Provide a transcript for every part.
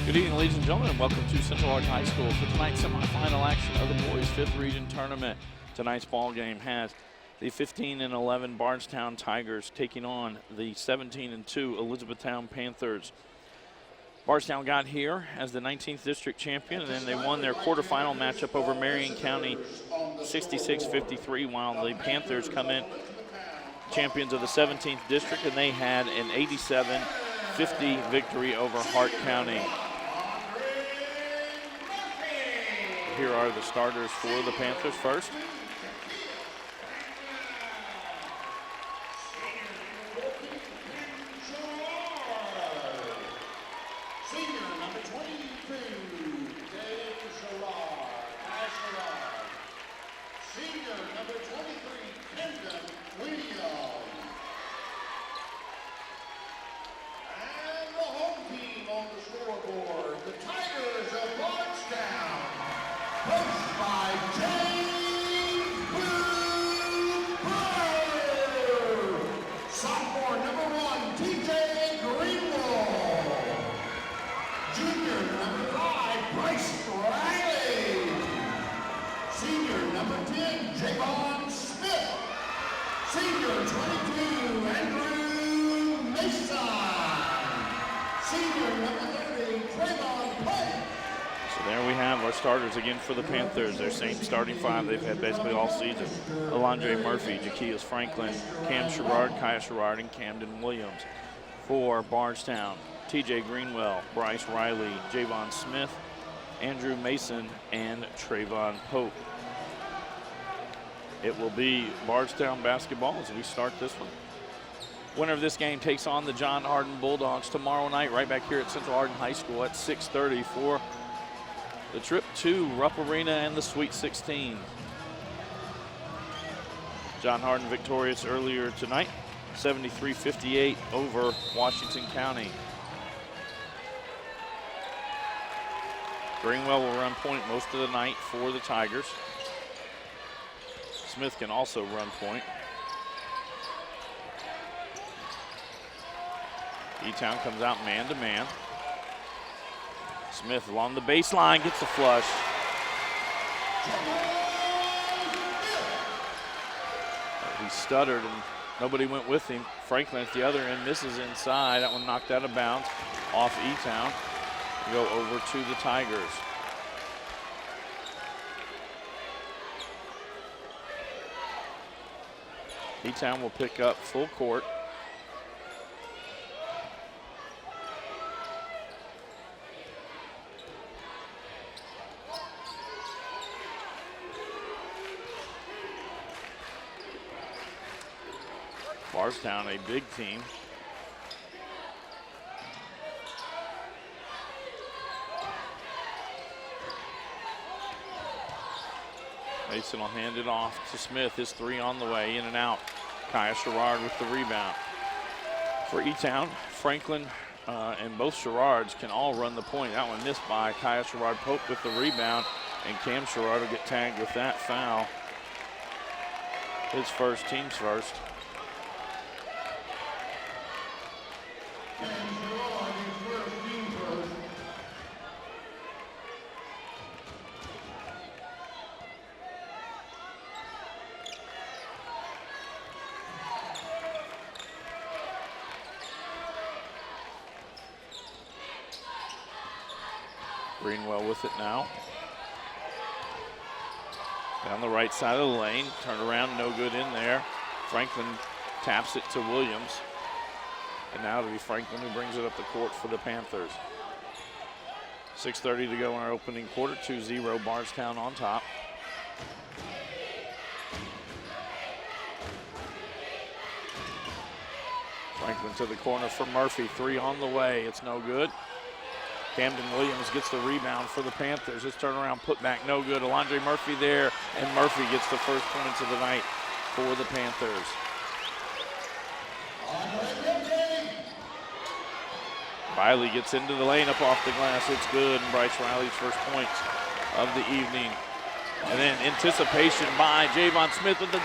Good evening, ladies and gentlemen, and welcome to Central Arch High School for tonight's semifinal action of the boys' 5th region tournament. Tonight's ball game has the 15-11 Bardstown Tigers taking on the 17-2 Elizabethtown Panthers. Bardstown got here as the 19th district champion, and then they won their quarterfinal matchup over Marion County 66-53, while the Panthers come in champions of the 17th district, and they had an 87-50 victory over Hart County. Here are the starters for the Panthers first. Starters again for the Panthers. Their same starting five they've had basically all season. Alondre Murphy, Jaquias Franklin, Cam Sherrard, Kaya Sherrard, and Camden Williams. For Bardstown, TJ Greenwell, Bryce Riley, Javon Smith, Andrew Mason, and Trayvon Pope. It will be Bardstown basketball as we start this one. Winner of this game takes on the John Hardin Bulldogs tomorrow night right back here at Central Hardin High School at 6:30 for the trip to Rupp Arena and the Sweet 16. John Hardin victorious earlier tonight, 73-58 over Washington County. Greenwell will run point most of the night for the Tigers. Smith can also run point. E-Town comes out man-to-man. Smith along the baseline, gets the flush. He stuttered and nobody went with him. Franklin at the other end misses inside. That one knocked out of bounds off E-Town. Go over to the Tigers. E-Town will pick up full court. Bardstown, a big team. Mason will hand it off to Smith. His three on the way, in and out. Kaya Sherrard with the rebound. For E-Town, Franklin and both Sherrards can all run the point. That one missed by Kaya Sherrard. Pope with the rebound, and Cam Sherrard will get tagged with that foul. His first, team's first. Greenwell with it now. Down the right side of the lane, turn around, no good in there. Franklin taps it to Williams. And now it'll be Franklin who brings it up the court for the Panthers. 6:30 to go in our opening quarter, 2-0 Bardstown on top. Franklin to the corner for Murphy, three on the way, it's no good. Camden Williams gets the rebound for the Panthers. His turnaround putback, no good. Alondre Murphy there, and Murphy gets the first points of the night for the Panthers. Riley gets into the lane up off the glass. It's good, and Bryce Riley's first points of the evening. And then anticipation by Javon Smith with the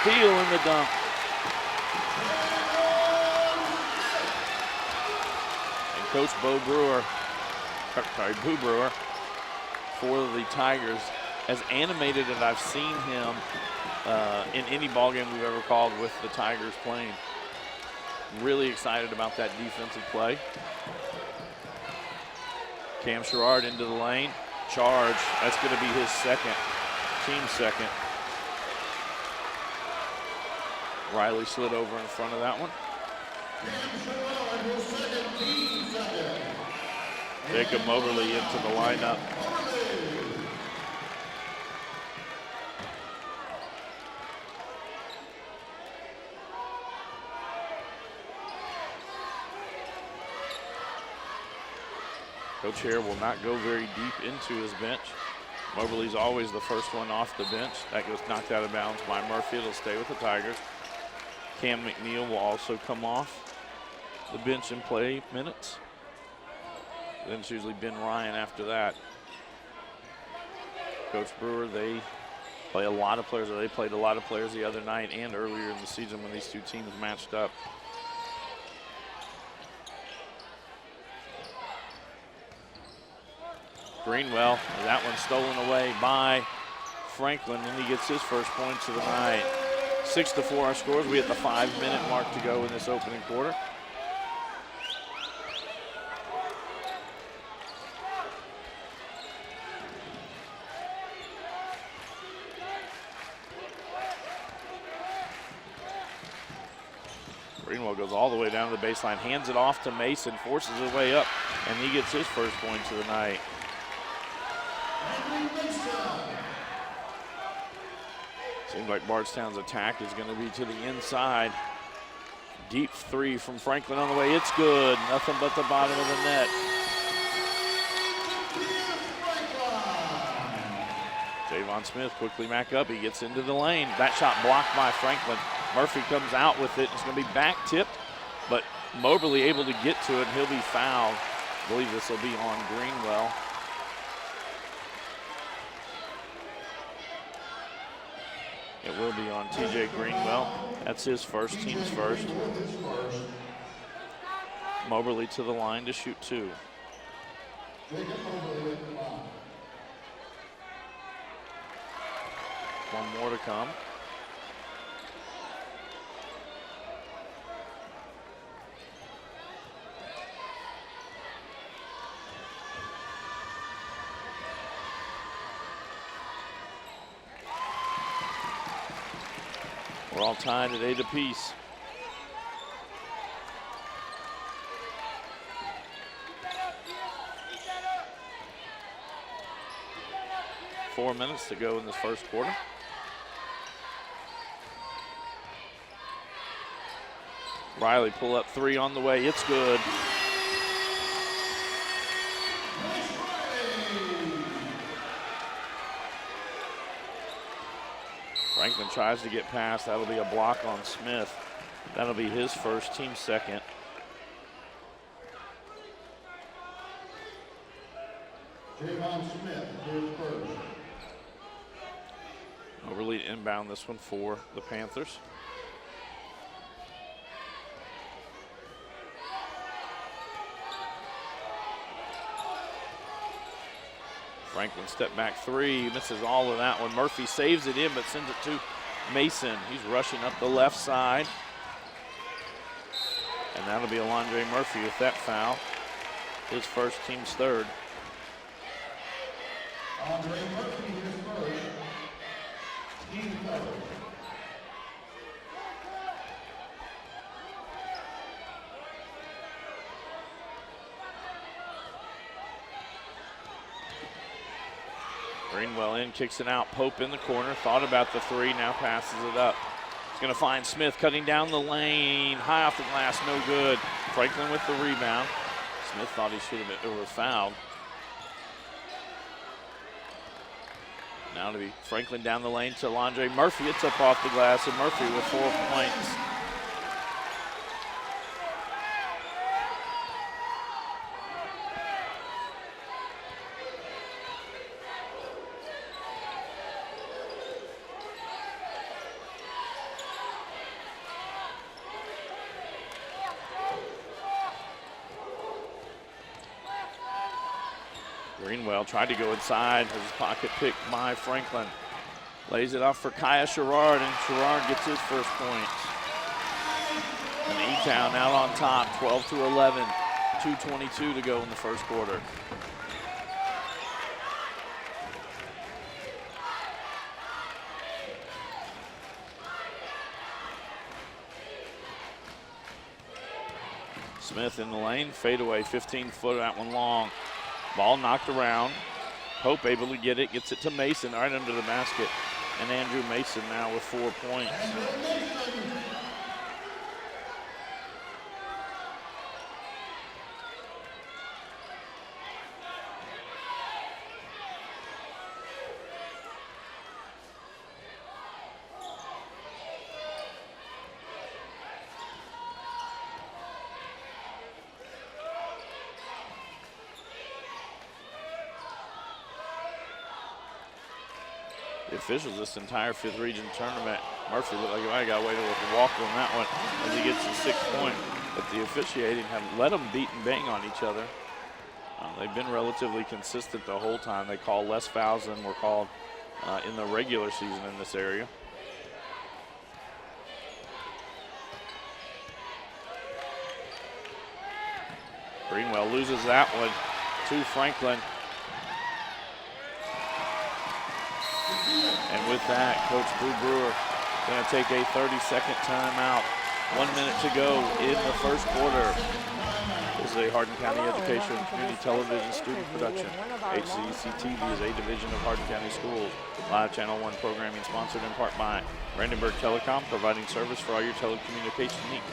steal in the dunk. And Coach Bo Brewer Boo Brewer for the Tigers. As animated as I've seen him in any ball game we've ever called with the Tigers playing. Really excited about that defensive play. Cam Sherrard into the lane. Charge. That's going to be his second, team second. Riley slid over in front of that one. Jacob Moberly into the lineup. Coach Hare will not go very deep into his bench. Moberly's always the first one off the bench. That goes knocked out of bounds by Murphy. It'll stay with the Tigers. Cam McNeil will also come off the bench and play minutes. Then it's usually Ben Ryan after that. Coach Brewer, they play a lot of players, or they played a lot of players the other night and earlier in the season when these two teams matched up. Greenwell, that one stolen away by Franklin, and he gets his first points of the night. 6-4 our scores. We hit the 5-minute mark to go in this opening quarter. Greenwell goes all the way down to the baseline, hands it off to Mason, forces his way up, and he gets his first points of the night. Seems like Bardstown's attack is going to be to the inside. Deep three from Franklin on the way. It's good. Nothing but the bottom of the net. Javon Smith quickly back up. He gets into the lane. That shot blocked by Franklin. Murphy comes out with it. It's going to be back tipped, but Moberly able to get to it, and he'll be fouled. I believe this will be on Greenwell. It will be on TJ Greenwell. That's his first, team's first. Moberly to the line to shoot two. One more to come. We're all tied at 8 apiece. Four minutes to go in this first quarter. Riley pull up three on the way. It's good. Franklin tries to get past. That'll be a block on Smith. That'll be his first, team second. Javon Smith, his first. Moberly inbound this one for the Panthers. Franklin step back three, misses all of that one. Murphy saves it in, but sends it to Mason. He's rushing up the left side. And that'll be Alondre Murphy with that foul. His first, team's third. Andre Murphy, his first. Team third. Greenwell in, kicks it out. Pope in the corner, thought about the three, now passes it up. He's going to find Smith cutting down the lane. High off the glass, no good. Franklin with the rebound. Smith thought he should have been fouled. Now to be Franklin down the lane to Alondre Murphy. It's up off the glass, and Murphy with 4 points. Greenwell tried to go inside. His pocket picked by Franklin. Lays it off for Kaya Sherrard, and Sherrard gets his first points. And E-Town out on top, 12-11. 2:22 to go in the first quarter. Smith in the lane, fadeaway, 15-foot, that one long. Ball knocked around. Pope able to get it, gets it to Mason right under the basket. And Andrew Mason now with 4 points. The officials this entire 5th region tournament, Murphy looked like I got away with a walk on that one as he gets his 6th point. But the officiating have let them beat and bang on each other. They've been relatively consistent the whole time. They call less fouls than were called in the regular season in this area. Greenwell loses that one to Franklin. And with that, Coach Boo Brewer going to take a 30-second timeout. 1 minute to go in the first quarter. This is a Hardin County Education and Community Television student production. HCEC-TV is a division of Hardin County Schools. Live Channel 1 programming sponsored in part by Brandenburg Telecom, providing service for all your telecommunication needs.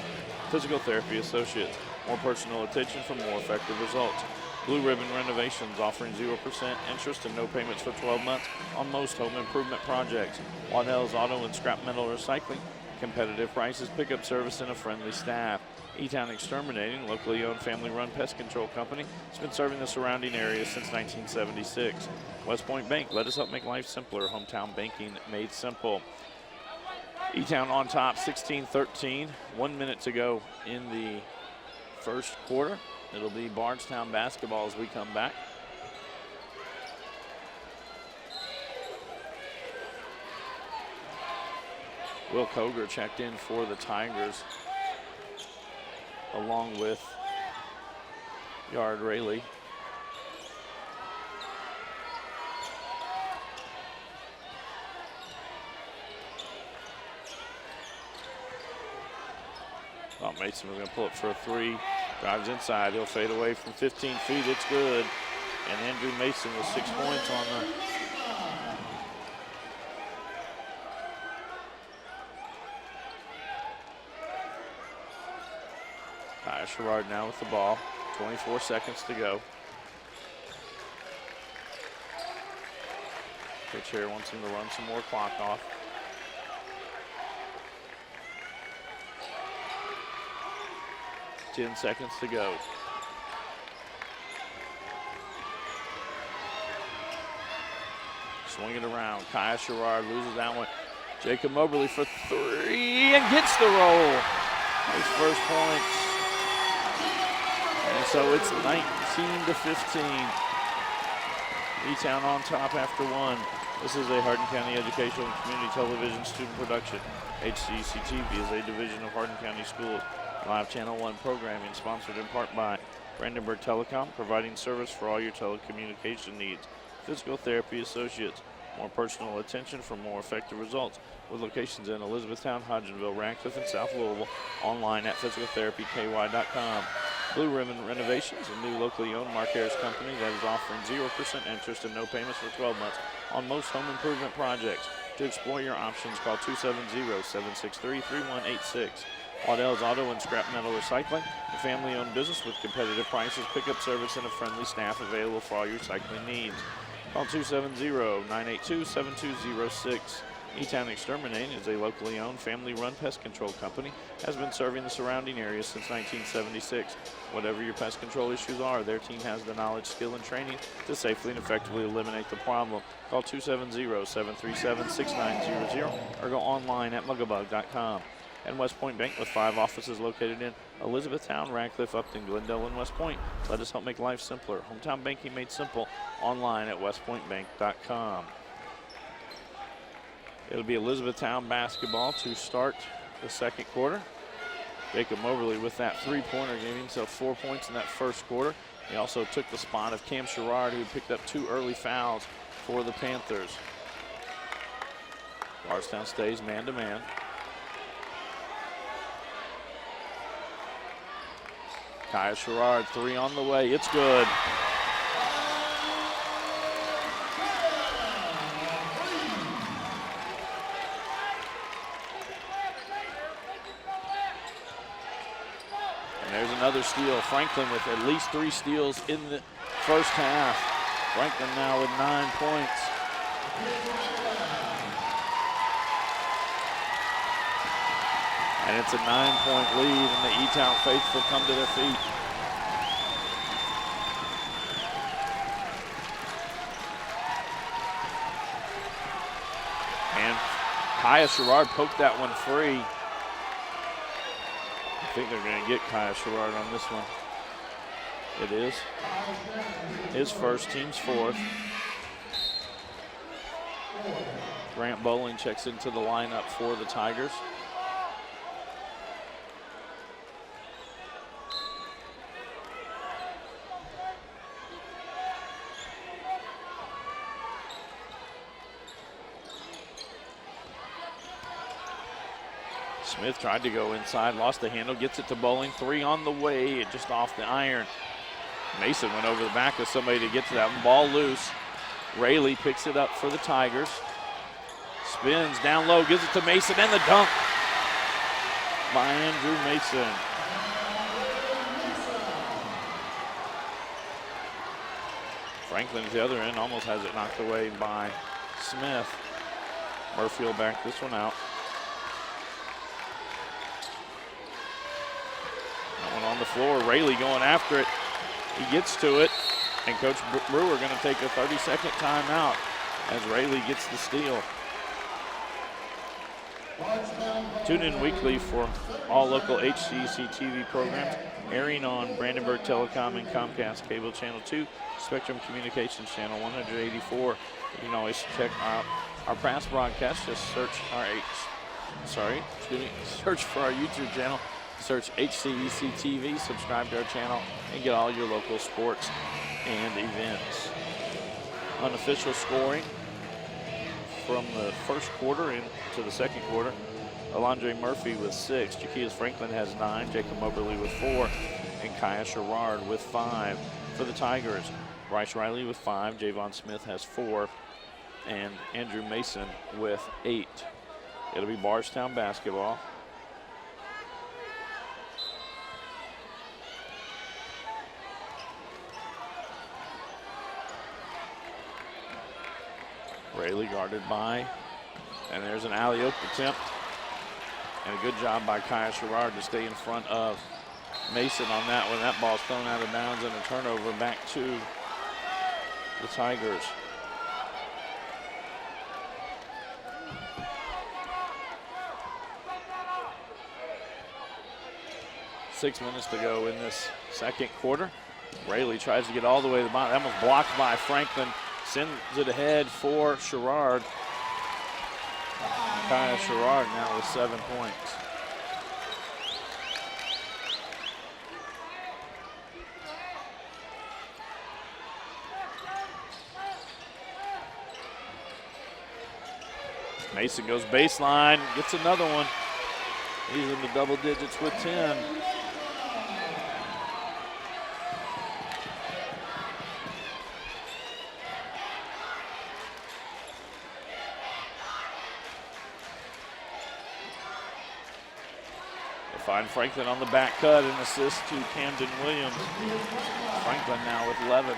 Physical Therapy Associates, more personal attention for more effective results. Blue Ribbon Renovations, offering 0% interest and no payments for 12 months on most home improvement projects. Waddell's Auto and Scrap Metal Recycling, competitive prices, pickup service, and a friendly staff. E-Town Exterminating, locally owned family-run pest control company, has been serving the surrounding areas since 1976. West Point Bank, let us help make life simpler. Hometown banking made simple. E-Town on top, 16-13. 1 minute to go in the first quarter. It'll be Bardstown basketball as we come back. Will Koger checked in for the Tigers, along with Yard Rayleigh. Mason was going to pull up for a three. Drives inside. He'll fade away from 15 feet. It's good. And Andrew Mason with 6 points on the Kaya Sherrard now with the ball. 24 seconds to go. Coach here wants him to run some more clock off. Ten seconds to go. Swing it around. Kaya Sherrard loses that one. Jacob Moberly for three and gets the roll. His first points. And so it's 19-15. E-Town on top after one. This is a Hardin County Educational and Community Television student production. HCEC-TV is a division of Hardin County Schools. Live Channel 1 programming sponsored in part by Brandenburg Telecom, providing service for all your telecommunication needs. Physical Therapy Associates, more personal attention for more effective results. With locations in Elizabethtown, Hodgenville, Radcliffe, and South Louisville. Online at physicaltherapyky.com. Blue Ribbon Renovations, a new locally owned Mark Harris company that is offering 0% interest and no payments for 12 months on most home improvement projects. To explore your options, call 270-763-3186. Waddell's Auto and Scrap Metal Recycling, a family-owned business with competitive prices, pickup service, and a friendly staff available for all your recycling needs. Call 270-982-7206. E-Town Exterminating is a locally owned, family-run pest control company, has been serving the surrounding areas since 1976. Whatever your pest control issues are, their team has the knowledge, skill, and training to safely and effectively eliminate the problem. Call 270-737-6900 or go online at mugabug.com. and West Point Bank with 5 offices located in Elizabethtown, Radcliffe, Upton, Glendale, and West Point. Let us help make life simpler. Hometown banking made simple online at westpointbank.com. It'll be Elizabethtown basketball to start the second quarter. Jacob Moberly with that 3-pointer gave himself 4 points in that first quarter. He also took the spot of Cam Sherrard, who picked up 2 early fouls for the Panthers. Bardstown stays man-to-man. Kaya Sherrard, 3 on the way. It's good. And there's another steal. Franklin with at least 3 steals in the first half. Franklin now with 9 points. And it's a 9-point lead, and the E-Town faithful come to their feet. And Kaya Sherrard poked that one free. I think they're going to get Kaya Sherrard on this one. It is. His first, team's 4th. Grant Bowling checks into the lineup for the Tigers. Smith tried to go inside, lost the handle, gets it to Bowling. 3 on the way, just off the iron. Mason went over the back of somebody to get to that one. Ball loose. Rayleigh picks it up for the Tigers. Spins down low, gives it to Mason, and the dunk by Andrew Mason. Franklin at the other end almost has it knocked away by Smith. Murphy will back this one out. On the floor, Rayleigh going after it. He gets to it, and Coach Brewer going to take a 30-second timeout as Rayleigh gets the steal. Tune in weekly for all local HCEC-TV programs airing on Brandenburg Telecom and Comcast Cable Channel 2, Spectrum Communications Channel 184. You can always check out our past broadcasts. Just search search for our YouTube channel. Search HCEC-TV, subscribe to our channel, and get all your local sports and events. Unofficial scoring from the first quarter into the second quarter. Alondre Murphy with 6, Jaquias Franklin has 9, Jacob Moberly with 4, and Kaya Sherrard with 5. For the Tigers, Bryce Riley with 5, Javon Smith has 4, and Andrew Mason with 8. It'll be Bardstown basketball. Rayleigh guarded by, and there's an alley-oop attempt. And a good job by Kaya Sherrard to stay in front of Mason on that one. That ball's thrown out of bounds and a turnover back to the Tigers. Six minutes to go in this second quarter. Rayleigh tries to get all the way to the bottom. That was blocked by Franklin. Sends it ahead for Sherrard. Kaya Sherrard now with 7 points. Mason goes baseline, gets another one. He's in the double digits with 10. Find Franklin on the back cut and assist to Camden Williams. Franklin now with 11.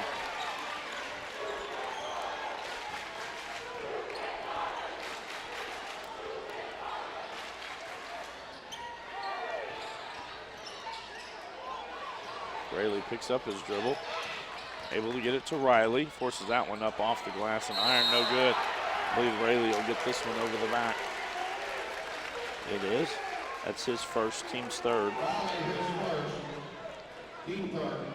Rayleigh picks up his dribble. Able to get it to Riley. Forces that one up off the glass and iron, no good. I believe Rayleigh will get this one over the back. It is. That's his first, team's third. Riley, his first. Team third.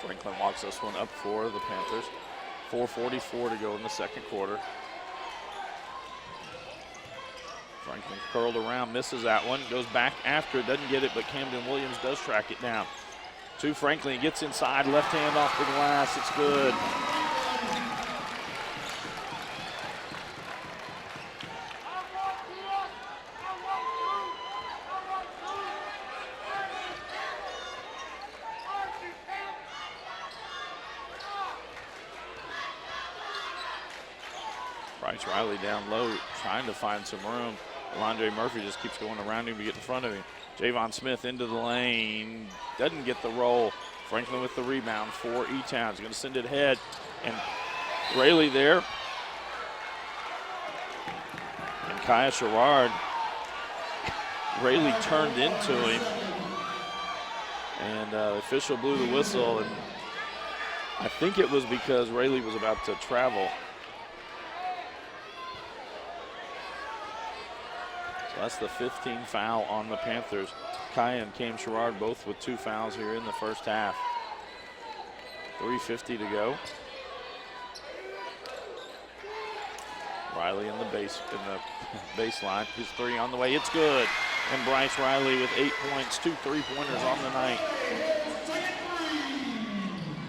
Franklin walks this one up for the Panthers. 4:44 to go in the second quarter. Franklin curled around, misses that one, goes back after it, doesn't get it, but Camden Williams does track it down. To Franklin, he gets inside, left hand off the glass, it's good. Bryce Riley down low, trying to find some room. Alondre Murphy just keeps going around him to get in front of him. Javon Smith into the lane, doesn't get the roll. Franklin with the rebound for E-Town. He's going to send it ahead, and Rayleigh there. And Kaya Sherrard, Rayleigh turned into him, and the official blew the whistle, and I think it was because Rayleigh was about to travel. That's the 15th foul on the Panthers. Kaya and Cam Sherrard both with 2 fouls here in the first half. 3:50 to go. Riley in the baseline. His three on the way. It's good. And Bryce Riley with 8 points, 2 3-pointers on the night.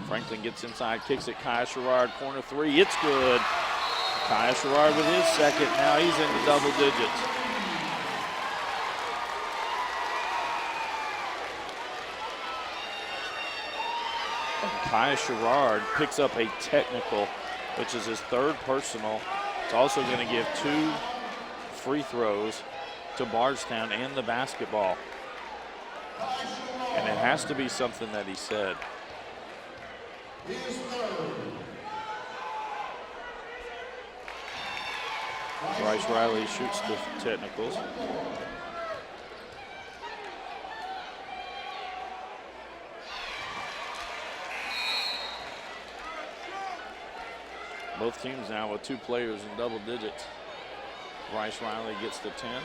Franklin gets inside, kicks it. Kaya Sherrard, corner three. It's good. Kaya Sherrard with his second. Now he's into double digits. Kaya Sherrard picks up a technical, which is his third personal. It's also going to give 2 free throws to Bardstown and the basketball. And it has to be something that he said. Bryce Riley shoots the technicals. Both teams now with 2 players in double digits. Bryce Riley gets the 10.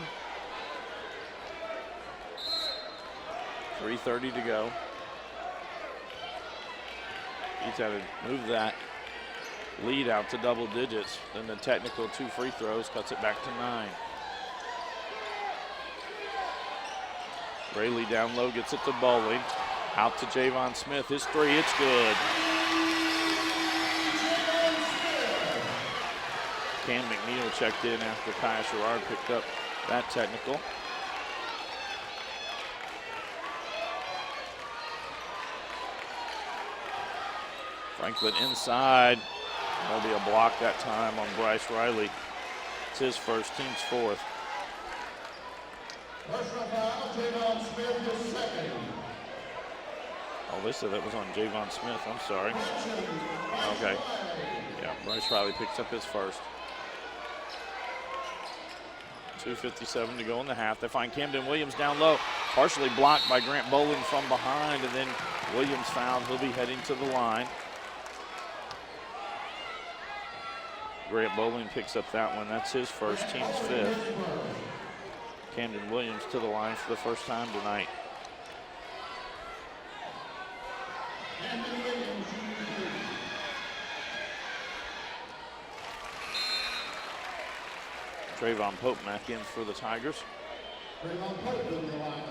3:30 to go. He's had to move that lead out to double digits. Then the technical 2 free throws cuts it back to 9. Rayleigh down low gets it to Bowling. Out to Javon Smith. His three, it's good. Cam McNeil checked in after Kaya Sherrard picked up that technical. Franklin inside. That'll be a block that time on Bryce Riley. It's his first, team's fourth. Personal foul, Javon Smith, his second. Oh, they said that was on Javon Smith. I'm sorry. Okay. Yeah, Bryce Riley picks up his first. 2:57 to go in the half. They find Camden Williams down low, partially blocked by Grant Bowling from behind, and then Williams fouled. He'll be heading to the line. Grant Bowling picks up that one. That's his first, team's fifth. Camden Williams to the line for the first time tonight. Trayvon Pope back in for the Tigers. Trayvon Pope in the line.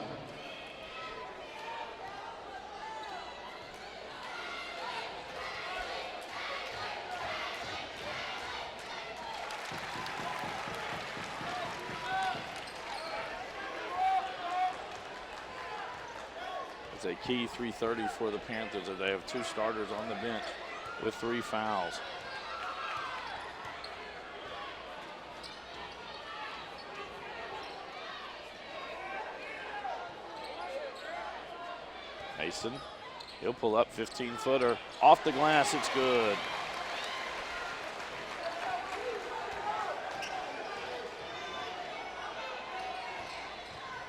It's a key 3:30 for the Panthers as they have 2 starters on the bench with 3 fouls. Mason, he'll pull up, 15-footer. Off the glass, it's good.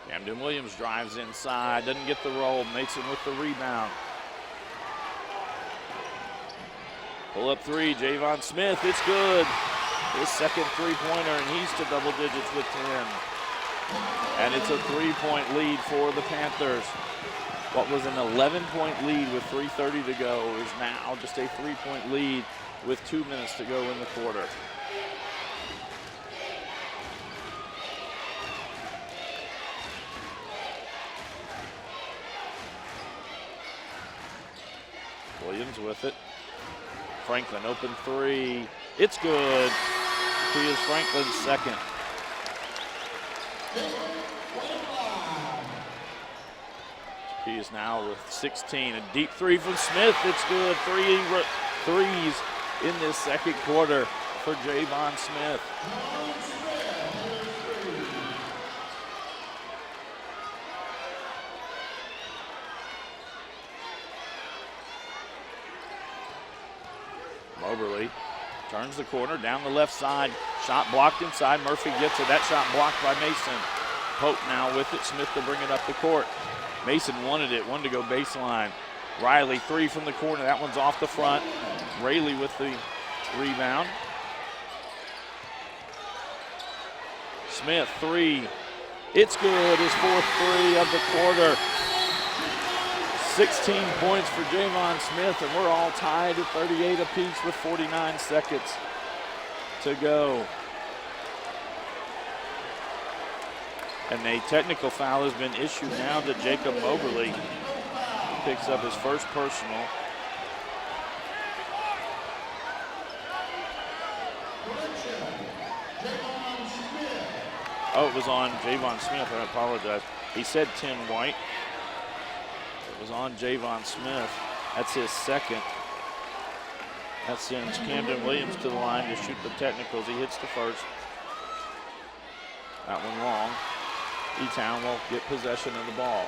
Camden Williams drives inside, doesn't get the roll. Mason with the rebound. Pull up three, Javon Smith, it's good. His second three-pointer, and he's to double digits with 10. And it's a 3-point lead for the Panthers. What was an 11-point lead with 3:30 to go is now just a 3-point lead with 2 minutes to go in the quarter. Williams with it. Franklin open three. It's good. He is Franklin's second. He is now with 16. A deep three from Smith. It's good. Three threes in this second quarter for Javon Smith. Moberly turns the corner down the left side. Shot blocked inside. Murphy gets it. That shot blocked by Mason. Pope now with it. Smith to bring it up the court. Mason wanted it. Wanted to go baseline. Riley, three from the corner. That one's off the front. Rayleigh with the rebound. Smith, three. It's good. His fourth three of the quarter. 16 points for Javon Smith, and we're all tied at 38 apiece with 49 seconds to go. And a technical foul has been issued now to Jacob Moberly. Picks up his first personal. Oh, it was on Javon Smith. I apologize. He said Tim White. It was on Javon Smith. That's his second. That sends Camden Williams to the line to shoot the technicals. He hits the first. That one long. E-Town will get possession of the ball.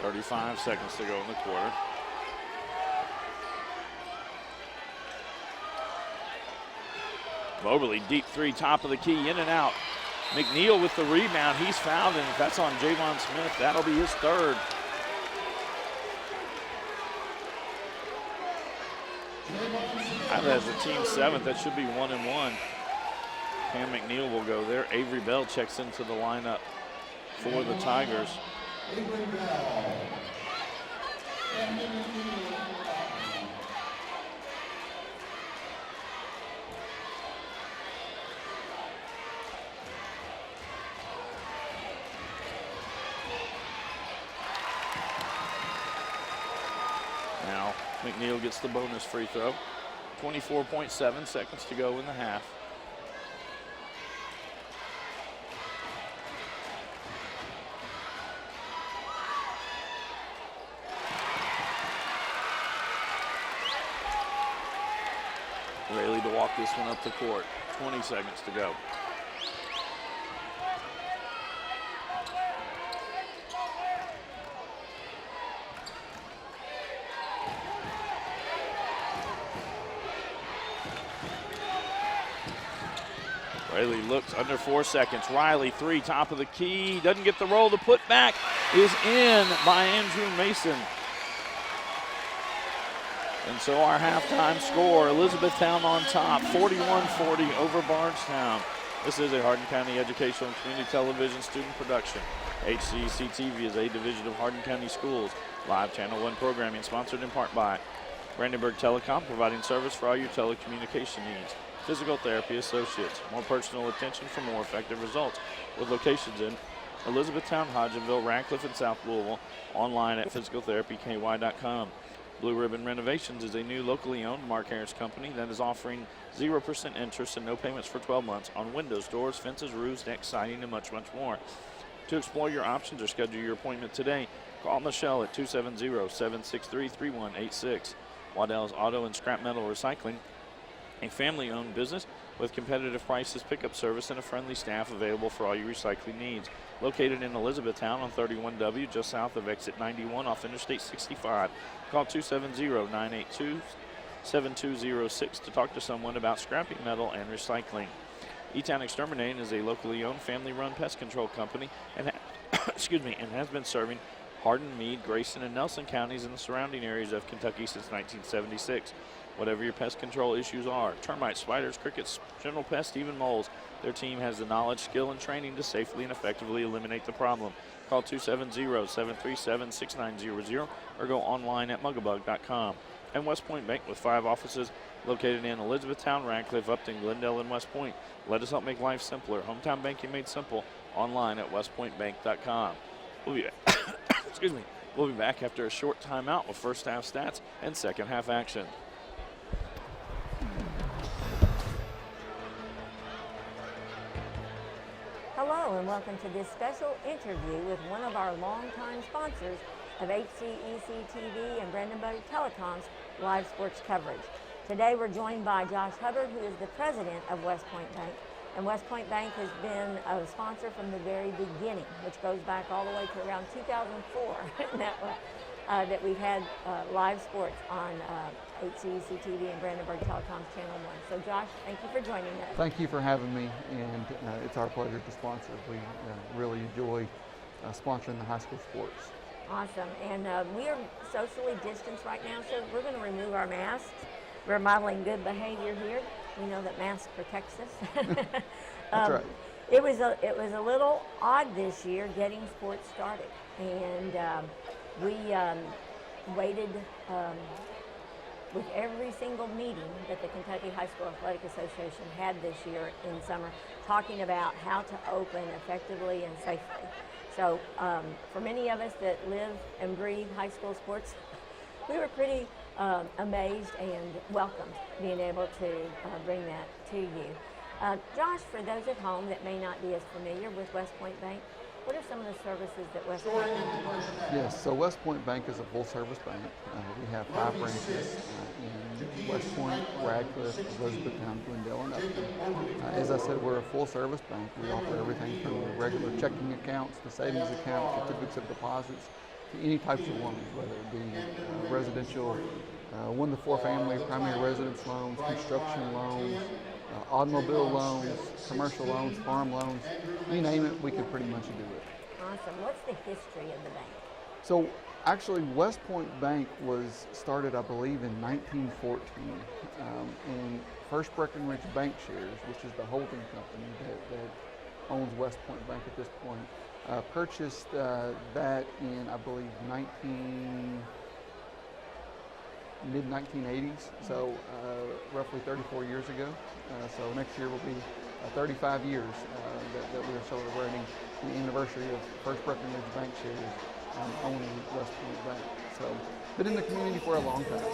.35 seconds to go in the quarter. Moberly, deep three, top of the key, in and out. McNeil with the rebound. He's fouled, and if that's on Javon Smith, that'll be his third. That has a team seventh. That should be 1-1. Cam McNeil will go there. Avery Bell checks into the lineup for the Tigers. Now McNeil gets the bonus free throw. 24.7 seconds to go in the half. Rayleigh to walk this one up the court. 20 seconds to go. Rayleigh looks under 4 seconds. Riley, three, top of the key. Doesn't get the roll. The putback is in by Andrew Mason. And so our halftime score, Elizabethtown on top, 41-40 over Bardstown. This is a Hardin County Educational and Community Television student production. HCEC-TV is a division of Hardin County Schools. Live Channel 1 programming sponsored in part by Brandenburg Telecom, providing service for all your telecommunication needs. Physical Therapy Associates, more personal attention for more effective results. With locations in Elizabethtown, Hodgenville, Radcliffe, and South Louisville. Online at physicaltherapyky.com. Blue Ribbon Renovations is a new locally owned Mark Harris company that is offering 0% interest and no payments for 12 months on windows, doors, fences, roofs, decks, siding, and much, much more. To explore your options or schedule your appointment today, call Michelle at 270-763-3186. Waddell's Auto and Scrap Metal Recycling, a family-owned business with competitive prices, pickup service, and a friendly staff available for all your recycling needs. Located in Elizabethtown on 31W, just south of exit 91 off Interstate 65. Call 270-982-7206 to talk to someone about scrapping metal and recycling. E-Town Exterminating is a locally owned, family-run pest control company and and has been serving Hardin, Meade, Grayson, and Nelson counties and the surrounding areas of Kentucky since 1976. Whatever your pest control issues are, termites, spiders, crickets, general pests, even moles, their team has the knowledge, skill, and training to safely and effectively eliminate the problem. Call 270-737-6900 or go online at mugabug.com. And West Point Bank with 5 offices located in Elizabethtown, Radcliffe, Upton, Glendale, and West Point. Let us help make life simpler. Hometown banking made simple. Online at westpointbank.com. We'll be We'll be back after a short timeout with first half stats and second half action. Hello and welcome to this special interview with one of our longtime sponsors of HCEC-TV and Brandenburg Telecom's live sports coverage. Today we're joined by Josh Hubbard, who is the president of West Point Bank. And West Point Bank has been a sponsor from the very beginning, which goes back all the way to around 2004 that we've had live sports on HCEC-TV and Brandenburg Telecom's Channel 1. So Josh, thank you for joining us. Thank you for having me, and it's our pleasure to sponsor. We really enjoy sponsoring the high school sports. Awesome, and we are socially distanced right now, so we're going to remove our masks. We're modeling good behavior here. We know that masks protects us. That's right. It was a little odd this year getting sports started, and we waited with every single meeting that the Kentucky High School Athletic Association had this year in summer, talking about how to open effectively and safely. So for many of us that live and breathe high school sports, we were pretty amazed and welcomed being able to bring that to you. Josh, for those at home that may not be as familiar with West Point Bank, what are some of the services that West Point Bank offers? Yes, so West Point Bank is a full-service bank. We have 5 branches in West Point, Radcliffe, Elizabethtown, Glendale, and Upton. As I said, we're a full-service bank. We offer everything from the regular checking accounts, the savings accounts, certificates of deposits, to any types of loans, whether it be residential, 1 to 4 family, primary residence loans, construction loans, automobile loans, commercial loans, farm loans, you name it, we could pretty much do it. Awesome. What's the history of the bank? So actually West Point Bank was started, I believe, in 1914. And First Breckenridge Bank Shares, which is the holding company that owns West Point Bank at this point, purchased that in, I believe, mid-1980s, so roughly 34 years ago. So next year will be 35 years that we are celebrating the anniversary of First Breckenridge Bank Shares owning West Point Bank. So been in the community for a long time.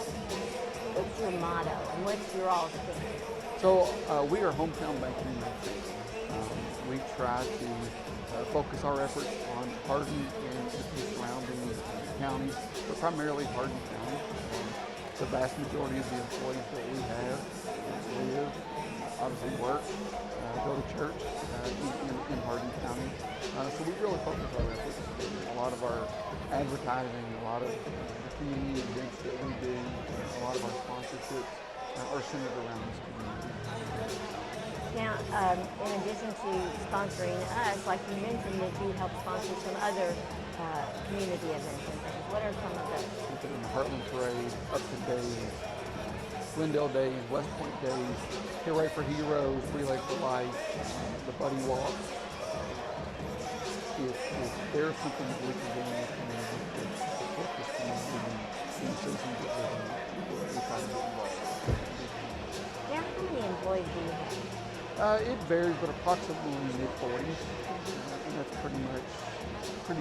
What's your motto and what's your all thing? So we are hometown banking. We try to focus our efforts on Hardin and the surrounding counties, but primarily Hardin County. The vast majority of the employees that we have live, obviously work, go to church in Hardin County. So we really focus our efforts. A lot of our advertising, a lot of the community events that we do, a lot of our sponsorships are centered around this community. Now, in addition to sponsoring us, like you mentioned, that you help sponsor some other community events and things. What are some of those? The Heartland Parade, Upton Days, Glendale Days, West Point Days, Hooray for Heroes, Relay for Life, the Buddy Walk. If there's something that we can do in the community to support this community and the citizens that live in it, we try to get involved. Now, how many employees do you have? It varies, but approximately mid-40s, and that's pretty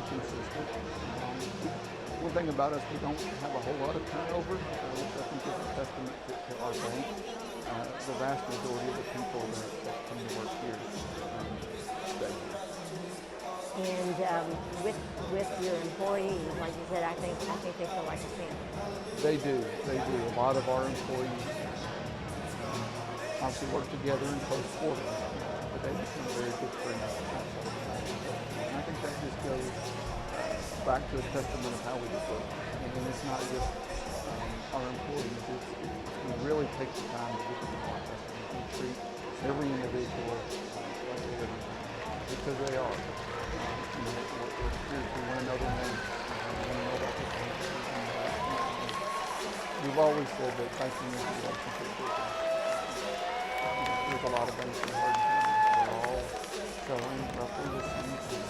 consistent. One thing about us, we don't have a whole lot of turnover, which I think is a testament to our bank. The vast majority of the people that come to work here stay here. And with your employees, like you said, I think they feel like a family. They do. A lot of our employees obviously work together in close quarters, but they become very good friends. And I think that just goes back to a testament of how we work. And it's not just our employees. We really take the time to get to know our customers. We treat every individual like everything, because they are. We're here to want to know their names. We want to know about their families. We've always said that banking is a relationship business. There's a lot of banks in Bardstown. They're all selling roughly the same thing.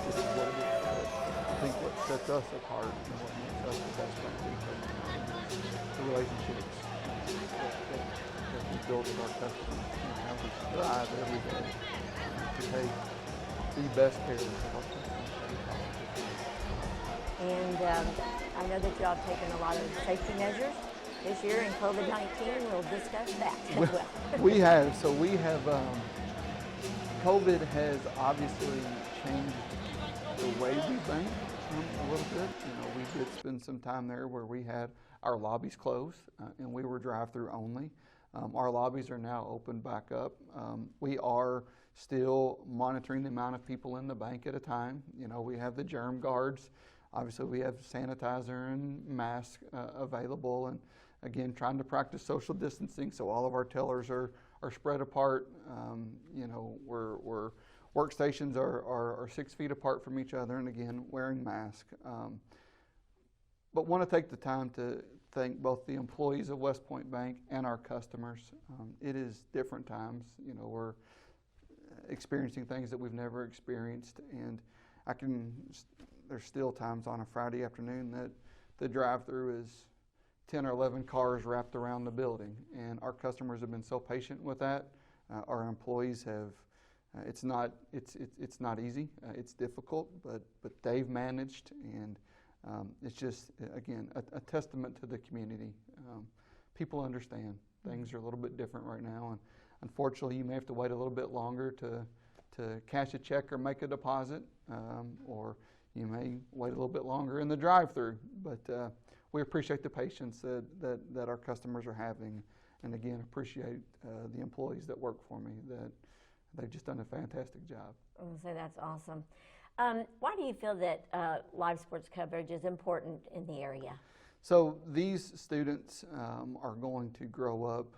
This is what it is. I think what sets us apart and what makes us the best bank in the relationships that we build with our customers and how we strive every day to take the best care of our customers. And I know that you all have taken a lot of safety measures this year in COVID-19. We'll discuss that as well. We have. So we have, COVID has obviously changed the way we bank a little bit. We did spend some time there where we had our lobbies closed and we were drive-through only. Our lobbies are now opened back up. We are still monitoring the amount of people in the bank at a time. We have the germ guards. Obviously, we have sanitizer and masks available, and again, trying to practice social distancing. So all of our tellers are spread apart. We're workstations are 6 feet apart from each other, and again, wearing masks. But want to take the time to thank both the employees of West Point Bank and our customers. It is different times. We're experiencing things that we've never experienced, and there's still times on a Friday afternoon that the drive-through is 10 or 11 cars wrapped around the building, and our customers have been so patient with that. Our employees have. It's not easy. It's difficult, but they've managed, and it's just again a testament to the community. People understand things are a little bit different right now, and unfortunately, you may have to wait a little bit longer to cash a check or make a deposit, or you may wait a little bit longer in the drive-through. But we appreciate the patience that our customers are having, and again appreciate the employees that work for me. That they've just done a fantastic job. So that's awesome. Why do you feel that live sports coverage is important in the area? So these students are going to grow up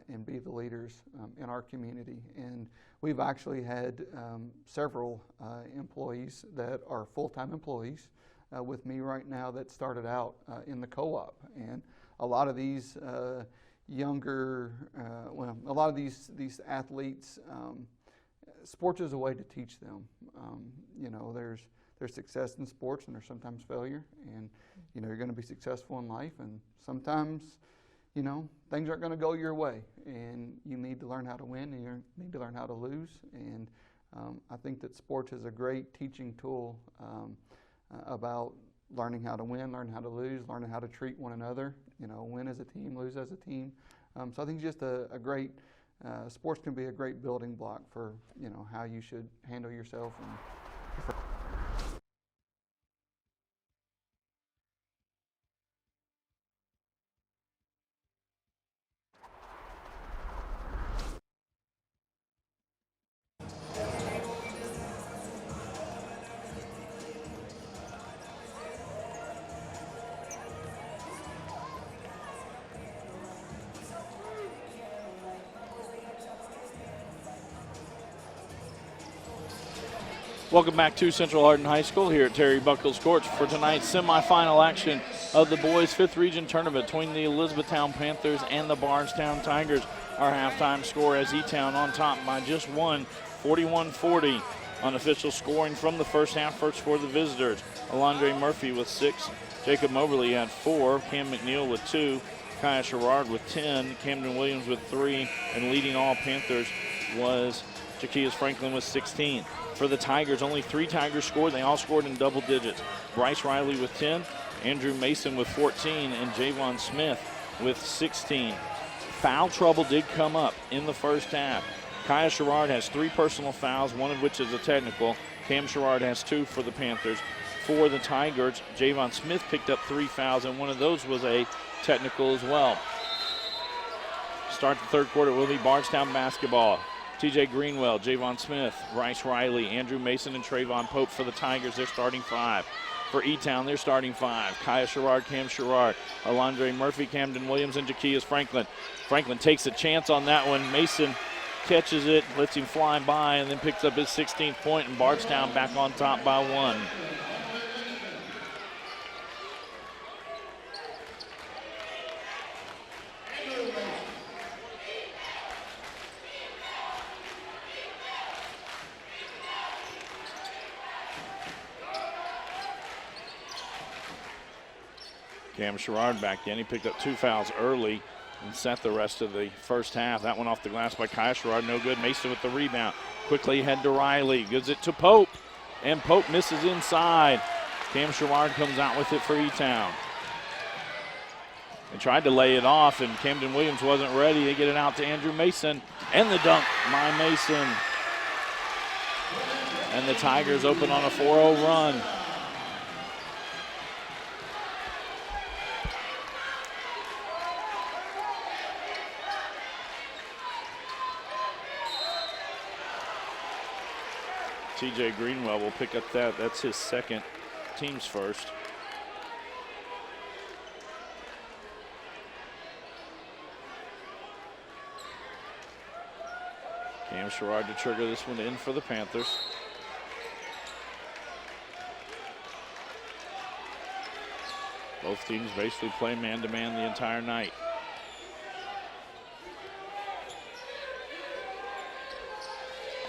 and be the leaders in our community. And we've actually had several employees that are full-time employees with me right now that started out in the co-op. And a lot of these a lot of these athletes, sports is a way to teach them. There's success in sports and there's sometimes failure, and you're going to be successful in life, and sometimes things aren't going to go your way, and you need to learn how to win and you need to learn how to lose. And I think that sports is a great teaching tool about learning how to win, learning how to lose, learning how to treat one another, win as a team, lose as a team. So I think just a great sports can be a great building block for how you should handle yourself. Welcome back to Central Hardin High School here at Terry Buckles Courts for tonight's semifinal action of the boys' 5th region tournament between the Elizabethtown Panthers and the Bardstown Tigers. Our halftime score has E-Town on top by just one, 41-40. Unofficial scoring from the first half, first for the visitors. Alondre Murphy with 6, Jacob Moberly had 4, Cam McNeil with 2, Kaya Sherrard with 10, Camden Williams with 3, and leading all Panthers was Jaquias Franklin with 16. For the Tigers, only 3 Tigers scored. They all scored in double digits. Bryce Riley with 10, Andrew Mason with 14, and Javon Smith with 16. Foul trouble did come up in the first half. Kaya Sherrard has 3 personal fouls, one of which is a technical. Cam Sherrard has 2 for the Panthers. For the Tigers, Javon Smith picked up 3 fouls, and one of those was a technical as well. start the third quarter will be Bardstown basketball. TJ Greenwell, Javon Smith, Bryce Riley, Andrew Mason, and Trayvon Pope for the Tigers. They're starting 5. For E-Town, they're starting 5. Kaya Sherrard, Cam Sherrard, Alondre Murphy, Camden Williams, and Jaquias Franklin. Franklin takes a chance on that one. Mason catches it, lets him fly by, and then picks up his 16th point, and Bardstown back on top by 1. Cam Sherrard back in. He picked up 2 fouls early and set the rest of the first half. That one off the glass by Kaya Sherrard, no good. Mason with the rebound. Quickly head to Riley, gives it to Pope, and Pope misses inside. Cam Sherrard comes out with it for E-Town. They tried to lay it off, and Camden Williams wasn't ready. They get it out to Andrew Mason, and the dunk by Mason. And the Tigers open on a 4-0 run. TJ Greenwell will pick up that. That's his second, team's first. Cam Sherrard to trigger this one in for the Panthers. Both teams basically play man-to-man the entire night.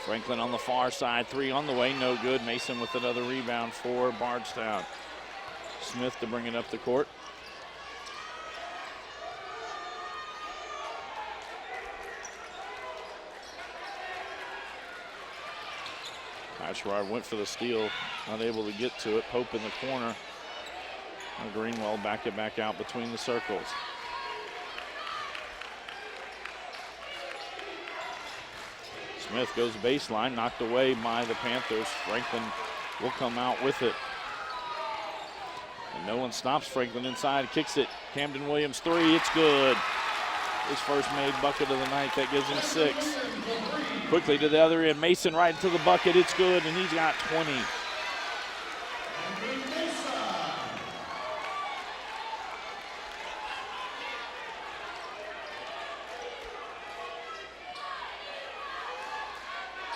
Franklin on the far side, 3 on the way, no good. Mason with another rebound for Bardstown. Smith to bring it up the court. Sherrard went for the steal, not able to get to it. Pope in the corner. And Greenwell back it back out between the circles. Smith goes baseline, knocked away by the Panthers. Franklin will come out with it. And no one stops Franklin inside, kicks it. Camden Williams 3, it's good. His first made bucket of the night, that gives him 6. Quickly to the other end, Mason right into the bucket, it's good, and he's got 20.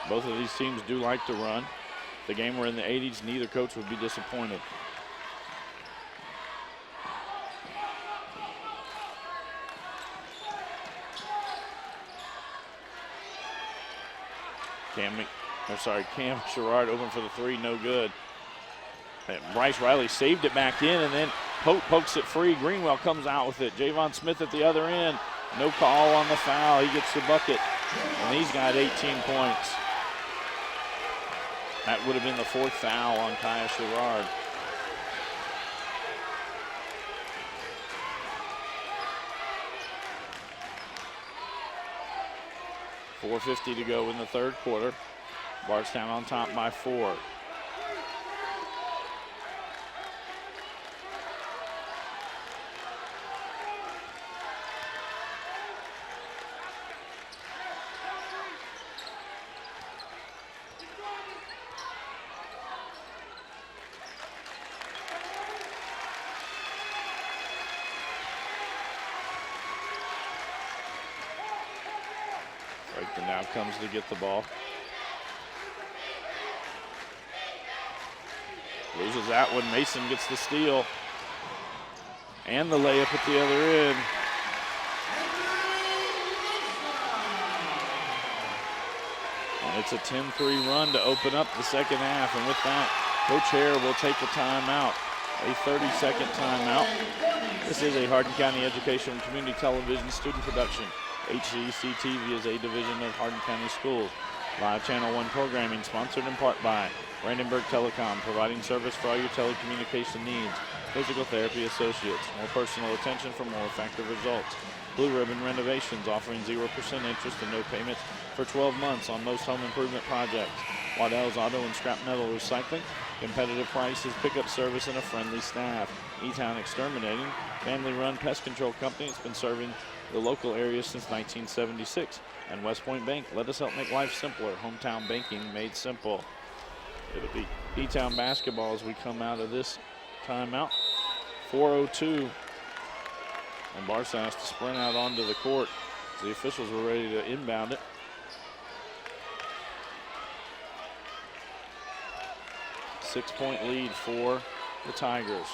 Both of these teams do like to run. If the game were in the 80s, neither coach would be disappointed. Cam Sherrard open for the 3, no good. And Bryce Riley saved it back in, and then Pope pokes it free. Greenwell comes out with it. Javon Smith at the other end. No call on the foul. He gets the bucket, and he's got 18 points. That would have been the 4th foul on Kaya Sherrard. .450 to go in the third quarter. Bardstown on top by 4. Franklin now comes to get the ball. Loses that one. Mason gets the steal and the layup at the other end. And it's a 10-3 run to open up the second half. And with that, Coach Hare will take the timeout, a 30-second timeout. This is a Hardin County Education and Community Television student production. HCEC-TV is a division of Hardin County Schools. Live Channel 1 programming sponsored in part by Brandenburg Telecom, providing service for all your telecommunication needs. Physical Therapy Associates, more personal attention for more effective results. Blue Ribbon Renovations, offering 0% interest and no payments for 12 months on most home improvement projects. Waddell's Auto and Scrap Metal Recycling, Competitive prices, pickup service, and a friendly staff. E-Town Exterminating, family-run pest control company. It's been serving the local area since 1976. And West Point Bank, let us help make life simpler. Hometown banking made simple. It'll be E-Town basketball as we come out of this timeout. 4:02. And Bardstown has to sprint out onto the court. The officials were ready to inbound it. Six-point lead for the Tigers.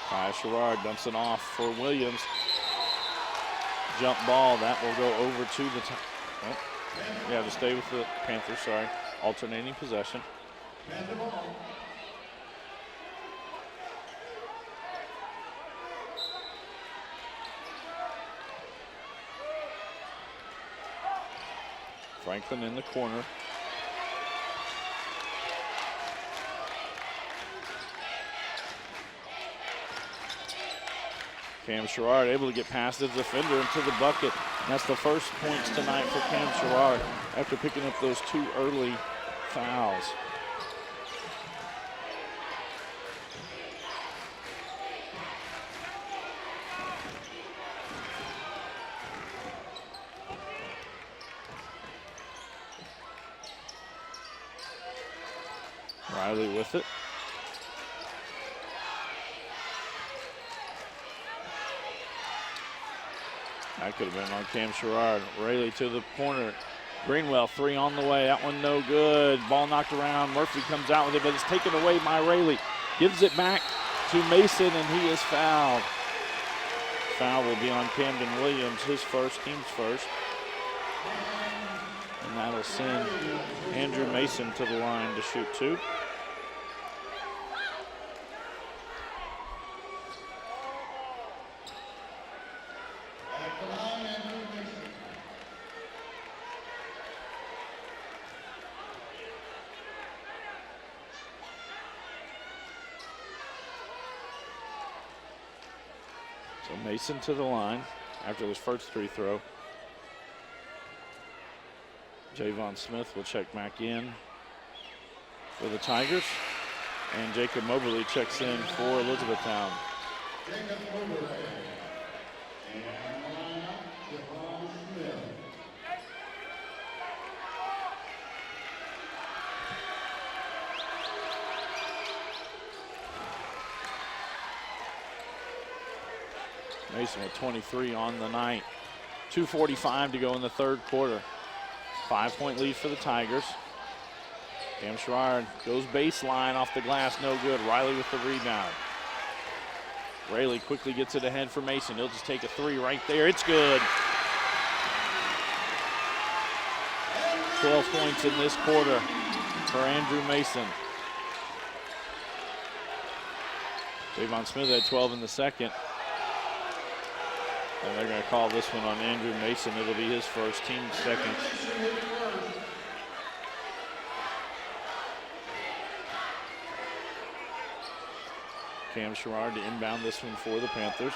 Kyle Sherrard dumps it off for Williams. Jump ball, that will go over to the to stay with the Panthers, sorry. Alternating possession. Franklin in the corner. Cam Sherrard able to get past the defender into the bucket. And that's the first points tonight for Cam Sherrard after picking up those 2 early fouls. Riley with it. That could have been on Cam Sherrard. Rayleigh to the corner. Greenwell, 3 on the way. That one no good. Ball knocked around. Murphy comes out with it, but it's taken away by Rayleigh. Gives it back to Mason, and he is fouled. Foul will be on Camden Williams, his first, team's first. And that'll send Andrew Mason to the line to shoot 2. So Mason to the line after his first free throw. Javon Smith will check back in for the Tigers. And Jacob Moberly checks in for Elizabethtown. Mason with 23 on the night. 2:45 to go in the third quarter. 5-point lead for the Tigers. Cam Sherrard goes baseline off the glass, no good. Riley with the rebound. Rayleigh quickly gets it ahead for Mason. He'll just take a 3 right there. It's good. 12 points in this quarter for Andrew Mason. Javon Smith had 12 in the second. And they're going to call this one on Andrew Mason. It'll be his first, team's second. Cam Sherrard to inbound this one for the Panthers.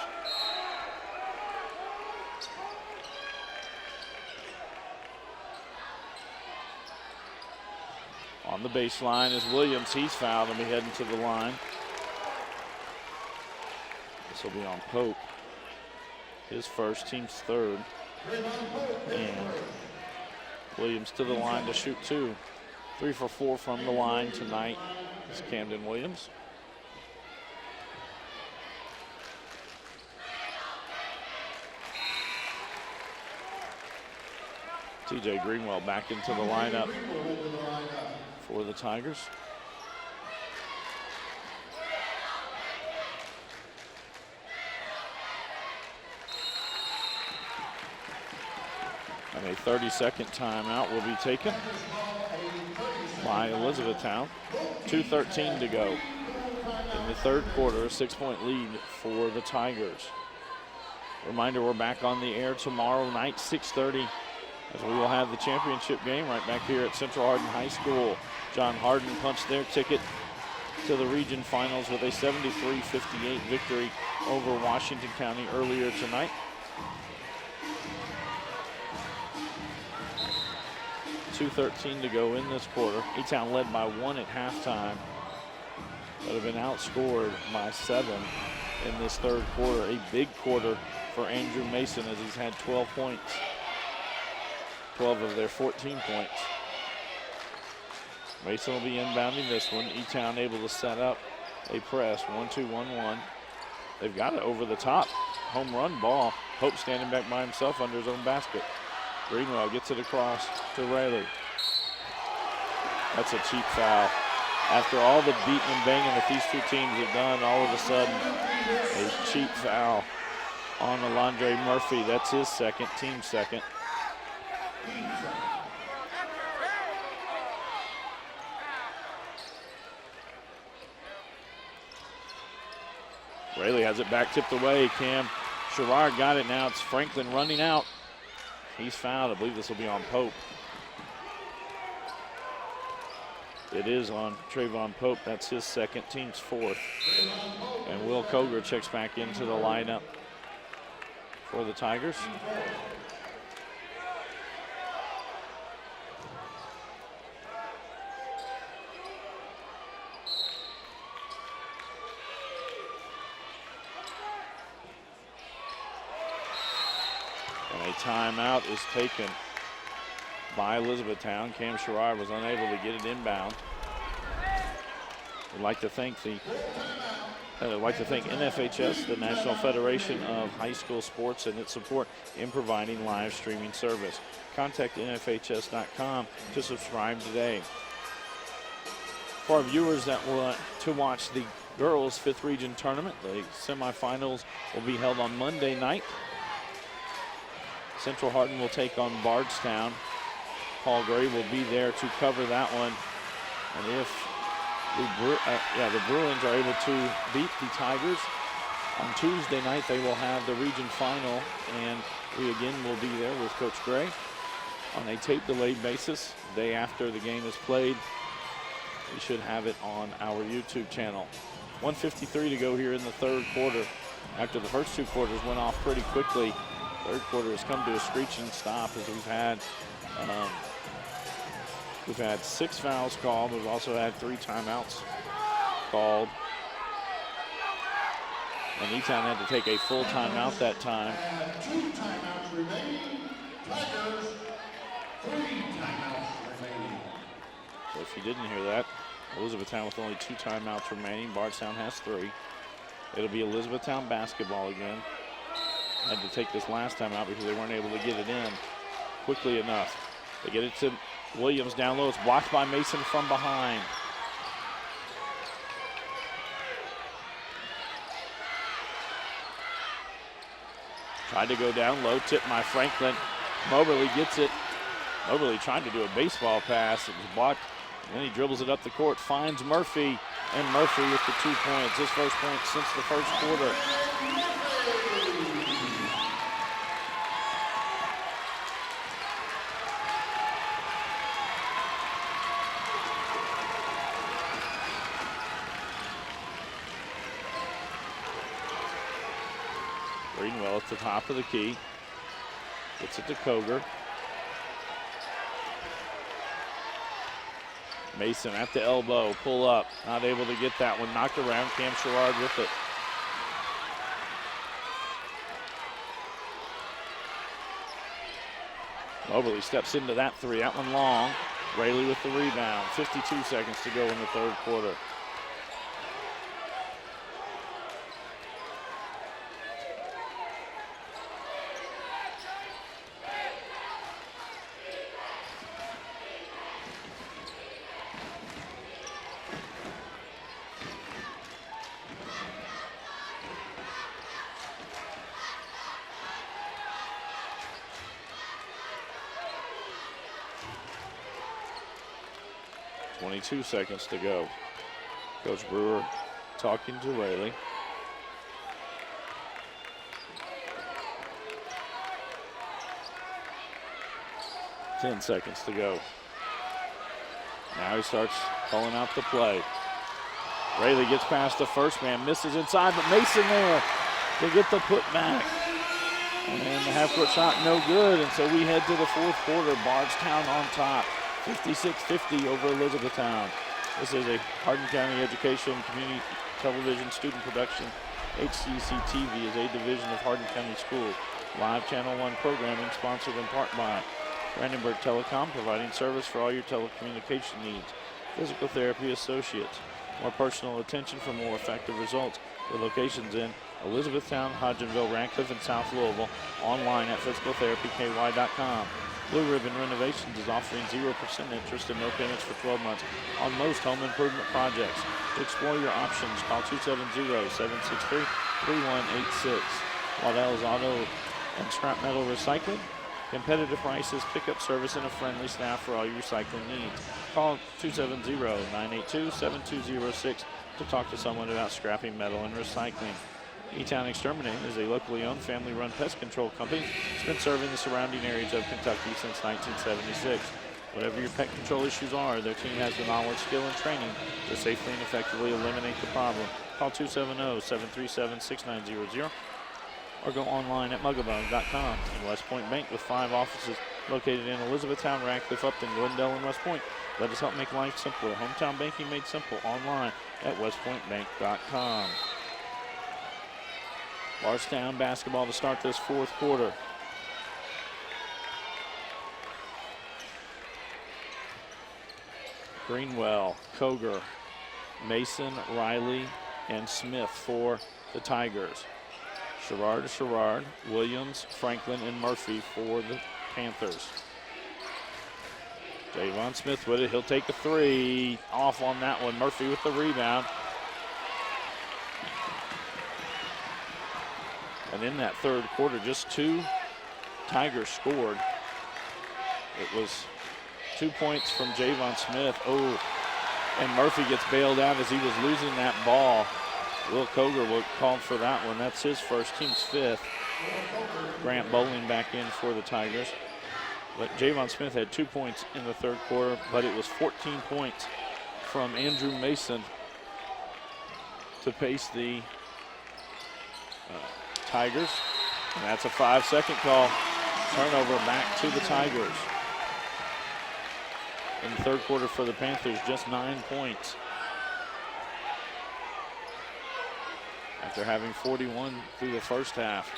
On the baseline is Williams. He's fouled and be heading to the line. This will be on Pope. His first, team's third. And Williams to the line to shoot 2. 3 for 4 from the line tonight is Camden Williams. TJ Greenwell back into the lineup for the Tigers. And a 30-second timeout will be taken by Elizabethtown. 2:13 to go in the third quarter, a 6-point lead for the Tigers. Reminder, we're back on the air tomorrow night, 6:30, as we will have the championship game right back here at Central Hardin High School. John Hardin punched their ticket to the region finals with a 73-58 victory over Washington County earlier tonight. 2:13 to go in this quarter. E-Town led by 1 at halftime, but have been outscored by 7 in this third quarter. A big quarter for Andrew Mason as he's had 12 points, 12 of their 14 points. Mason will be inbounding this one. E-Town able to set up a press, 1-2-1-1. They've got it over the top. Home run ball. Pope standing back by himself under his own basket. Greenwell gets it across to Rayleigh. That's a cheap foul. After all the beating and banging that these two teams have done, all of a sudden, a cheap foul on Alondre Murphy. That's his second, team second. Rayleigh has it back, tipped away. Cam Sherrard got it now. It's Franklin running out. He's fouled. I believe this will be on Pope. It is on Trayvon Pope. That's his second, team's fourth. And Will Koger checks back into the lineup for the Tigers. And a timeout is taken by Elizabethtown. Cam Sherrard was unable to get it inbound. We'd like to thank NFHS, the National Federation of High School Sports, and its support in providing live streaming service. Contact NFHS.com to subscribe today. For our viewers that want to watch the girls' 5th Region Tournament, the semifinals will be held on Monday night. Central Hardin will take on Bardstown. Paul Gray will be there to cover that one. And if the Bruins are able to beat the Tigers on Tuesday night, they will have the region final, and we again will be there with Coach Gray on a tape-delayed basis. The day after the game is played, we should have it on our YouTube channel. 1:53 to go here in the third quarter. After the first two quarters went off pretty quickly, third quarter has come to a screeching stop as we've had 6 fouls called. We've also had 3 timeouts called. And E-Town had to take a full timeout that time. 2 timeouts remaining. Tigers, 3 timeouts remaining. So if you didn't hear that, Elizabethtown with only 2 timeouts remaining. Bardstown has 3. It'll be Elizabethtown basketball again. Had to take this last time out because they weren't able to get it in quickly enough. They get it to Williams down low. It's blocked by Mason from behind. Tried to go down low, tipped by Franklin. Moberly gets it. Moberly trying to do a baseball pass. It was blocked. And then he dribbles it up the court, finds Murphy, and Murphy with the 2 points. His first point since the first quarter. Greenwell at the top of the key. Gets it to Koger. Mason at the elbow, pull up. Not able to get that one. Knocked around. Cam Sherrard with it. Moberly steps into that 3. That one long. Rayleigh with the rebound. 52 seconds to go in the third quarter. Two seconds to go. Coach Brewer talking to Rayleigh. Ten seconds to go. Now he starts calling out the play. Rayleigh gets past the first man, misses inside, but Mason there to get the putback. And the half-court shot no good, and so we head to the fourth quarter. Bardstown on top, 56-50 over Elizabethtown. This is a Hardin County Education Community Television Student Production. HCEC-TV is a division of Hardin County Schools. Live Channel 1 programming sponsored in part by Brandenburg Telecom, providing service for all your telecommunication needs. Physical Therapy Associates. More personal attention for more effective results. With locations in Elizabethtown, Hodgenville, Radcliffe, and South Louisville. Online at physicaltherapyky.com. Blue Ribbon Renovations is offering 0% interest and no payments for 12 months on most home improvement projects. To explore your options, call 270-763-3186. Waddell's Auto and Scrap Metal Recycling. Competitive prices, pickup service, and a friendly staff for all your recycling needs. Call 270-982-7206 to talk to someone about scrapping metal and recycling. E-Town Exterminating is a locally owned, family-run pest control company that's been serving the surrounding areas of Kentucky since 1976. Whatever your pet control issues are, their team has the knowledge, skill, and training to safely and effectively eliminate the problem. Call 270-737-6900 or go online at mugabone.com. And West Point Bank, with 5 offices located in Elizabethtown, Radcliffe, Upton, Glendale, and West Point. Let us help make life simpler. Hometown banking made simple online at westpointbank.com. Bardstown basketball to start this 4th quarter. Greenwell, Koger, Mason, Riley, and Smith for the Tigers. Sherrard, Williams, Franklin, and Murphy for the Panthers. Javon Smith with it. He'll take a 3. Off on that one. Murphy with the rebound. And in that 3rd quarter, just 2 Tigers scored. It was 2 points from Javon Smith. Oh, and Murphy gets bailed out as he was losing that ball. Will Koger will call for that one. That's his first, team's 5th. Grant Bowling back in for the Tigers. But Javon Smith had 2 points in the 3rd quarter, but it was 14 points from Andrew Mason to pace the Tigers. And that's a 5-second call. Turnover back to the Tigers. In the 3rd quarter for the Panthers, just 9 points. After having 41 through the first half.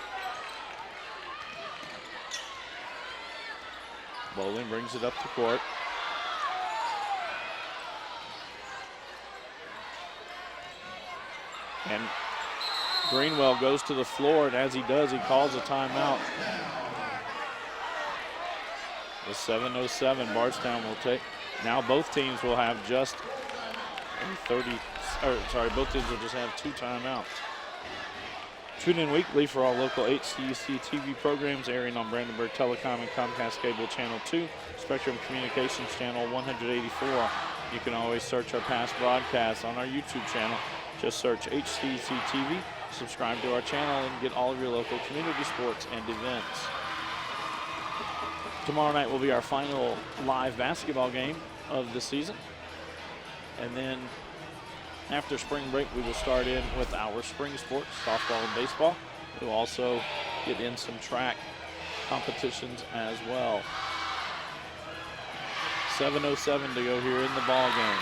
Bowling brings it up the court. And Greenwell goes to the floor, and as he does, he calls a timeout. With 7:07, Bardstown will take. Now both teams will have just both teams will just have 2 timeouts. Tune in weekly for all local HCEC-TV programs airing on Brandenburg Telecom and Comcast Cable Channel 2, Spectrum Communications Channel 184. You can always search our past broadcasts on our YouTube channel. Just search HCEC-TV, subscribe to our channel, and get all of your local community sports and events. Tomorrow night will be our final live basketball game of the season. And then after spring break, we will start in with our spring sports, softball and baseball. We'll also get in some track competitions as well. 7:07 to go here in the ball game.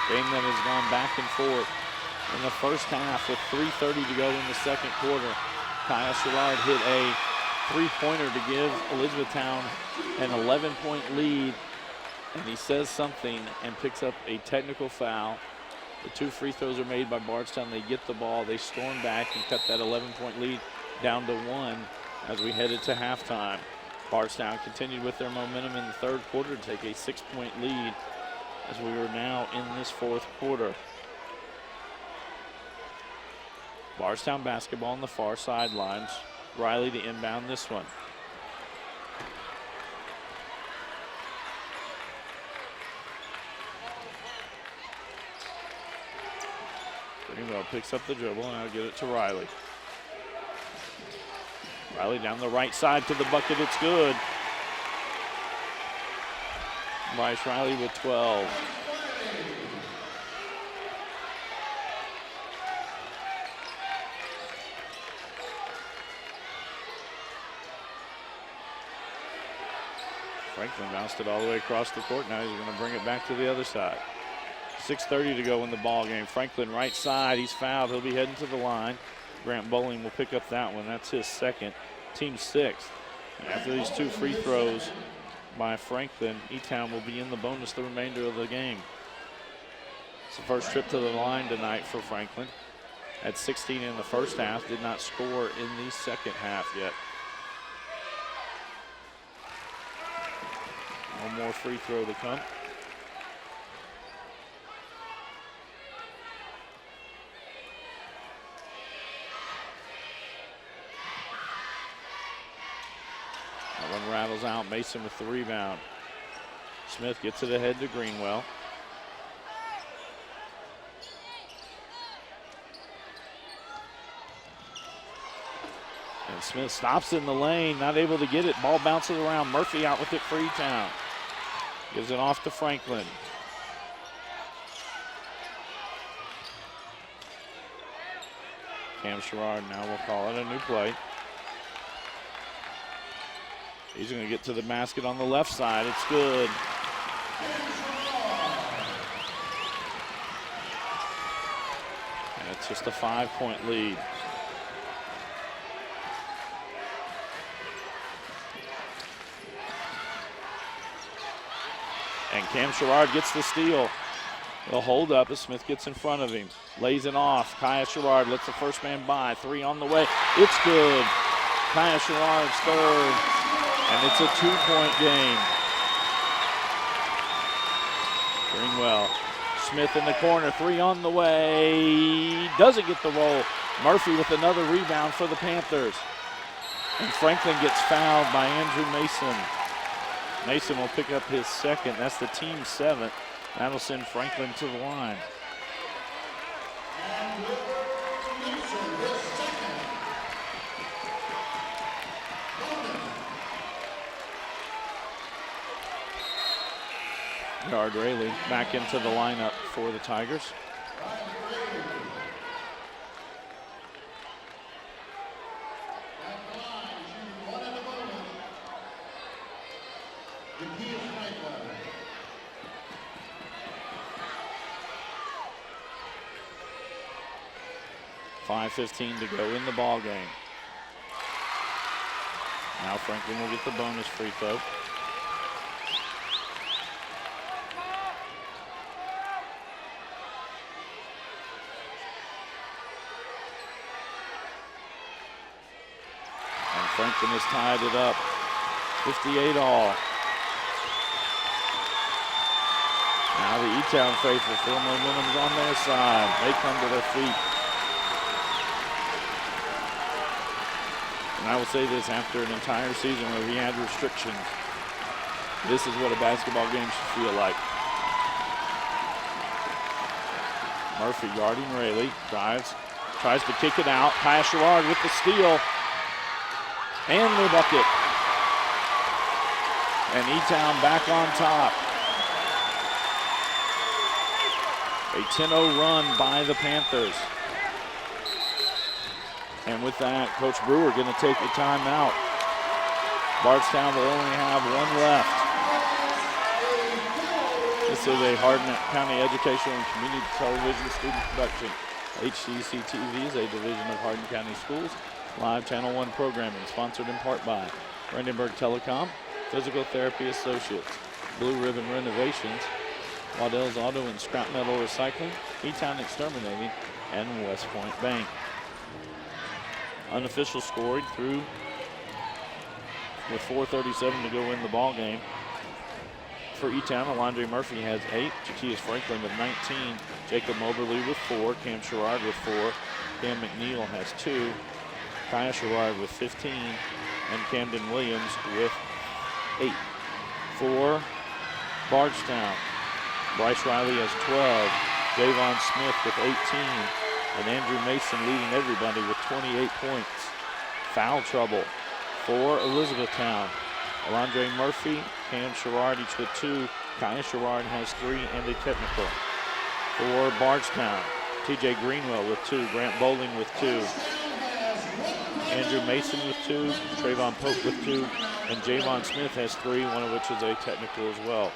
Game that has gone back and forth in the first half with 3:30 to go in the 2nd quarter. Kyle Sherrard hit a 3-pointer to give Elizabethtown an 11-point lead, and he says something and picks up a technical foul. The 2 free throws are made by Bardstown. They get the ball, they storm back and cut that 11-point lead down to 1 as we headed to halftime. Bardstown continued with their momentum in the 3rd quarter to take a 6-point lead as we are now in this 4th quarter. Bardstown basketball on the far sidelines. Riley to inbound this one. Greenwell picks up the dribble, and I'll get it to Riley. Riley down the right side to the bucket, it's good. Bryce Riley with 12. Franklin bounced it all the way across the court. Now he's going to bring it back to the other side. 6:30 to go in the ball game. Franklin right side. He's fouled. He'll be heading to the line. Grant Bowling will pick up that one. That's his second, team sixth. And after these 2 free throws by Franklin, E-Town will be in the bonus the remainder of the game. It's the first trip to the line tonight for Franklin. Had 16 in the first half, did not score in the second half yet. One more free throw to come. That one rattles out. Mason with the rebound. Smith gets it ahead to Greenwell. And Smith stops in the lane, not able to get it. Ball bounces around. Murphy out with it for E-Town. Gives it off to Franklin. Cam Sherrard now will call it a new play. He's going to get to the basket on the left side. It's good. And it's just a 5-point lead. And Cam Sherrard gets the steal. He'll hold up as Smith gets in front of him. Lays it off. Kaya Sherrard lets the first man by. 3 on the way. It's good. Kaya Sherrard's third. And it's a 2-point game. Greenwell. Smith in the corner. 3 on the way. Doesn't get the roll. Murphy with another rebound for the Panthers. And Franklin gets fouled by Andrew Mason. Mason will pick up his second. That's the team 7th. That'll send Franklin to the line. Yard Rayleigh back into the lineup for the Tigers. .15 to go in the ball game. Now Franklin will get the bonus free throw. And Franklin has tied it up. 58 all. Now the E-Town faithful feel momentum's on their side. They come to their feet. And I will say this, after an entire season where we had restrictions, this is what a basketball game should feel like. Murphy guarding Rayleigh, drives, tries to kick it out. Kaya Sherrard with the steal. And the bucket. And E-Town back on top. A 10-0 run by the Panthers. And with that, Coach Brewer going to take the timeout. Bardstown will only have 1 left. This is a Hardin County Educational and Community Television student production. HCEC-TV is a division of Hardin County Schools. Live Channel 1 programming sponsored in part by Brandenburg Telecom, Physical Therapy Associates, Blue Ribbon Renovations, Waddell's Auto and Scrap Metal Recycling, E-Town Exterminating, and West Point Bank. Unofficial scoring through with 4:37 to go in the ball game. For E-Town, Alondre Murphy has 8, Jakias Franklin with 19, Jacob Moberly with 4, Cam Sherrard with 4, Cam McNeil has 2, Kaya Sherrard with 15, and Camden Williams with 8. For Bardstown, Bryce Riley has 12, Javon Smith with 18, and Andrew Mason leading everybody with 28 points. Foul trouble for Elizabethtown. Alondre Murphy, Cam Sherrard each with 2. Kaya Sherrard has 3 and a technical. For Bardstown, TJ Greenwell with 2. Grant Bowling with 2. Andrew Mason with 2. Trayvon Pope with 2. And Javon Smith has 3, one of which is a technical as well.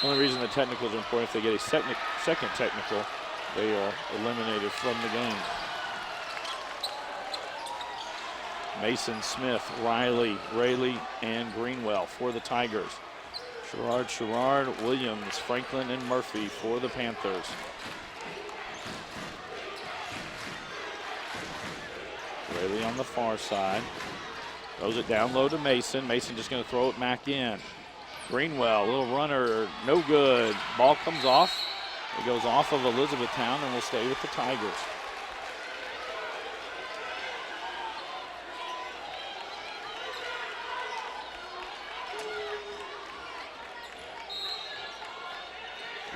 The only reason the technicals are important, if they get a second technical, they are eliminated from the game. Mason, Smith, Riley, Rayleigh, and Greenwell for the Tigers. Sherrard, Williams, Franklin, and Murphy for the Panthers. Rayleigh on the far side. Throws it down low to Mason. Mason just going to throw it back in. Greenwell, little runner, no good. Ball comes off. It goes off of Elizabethtown and will stay with the Tigers.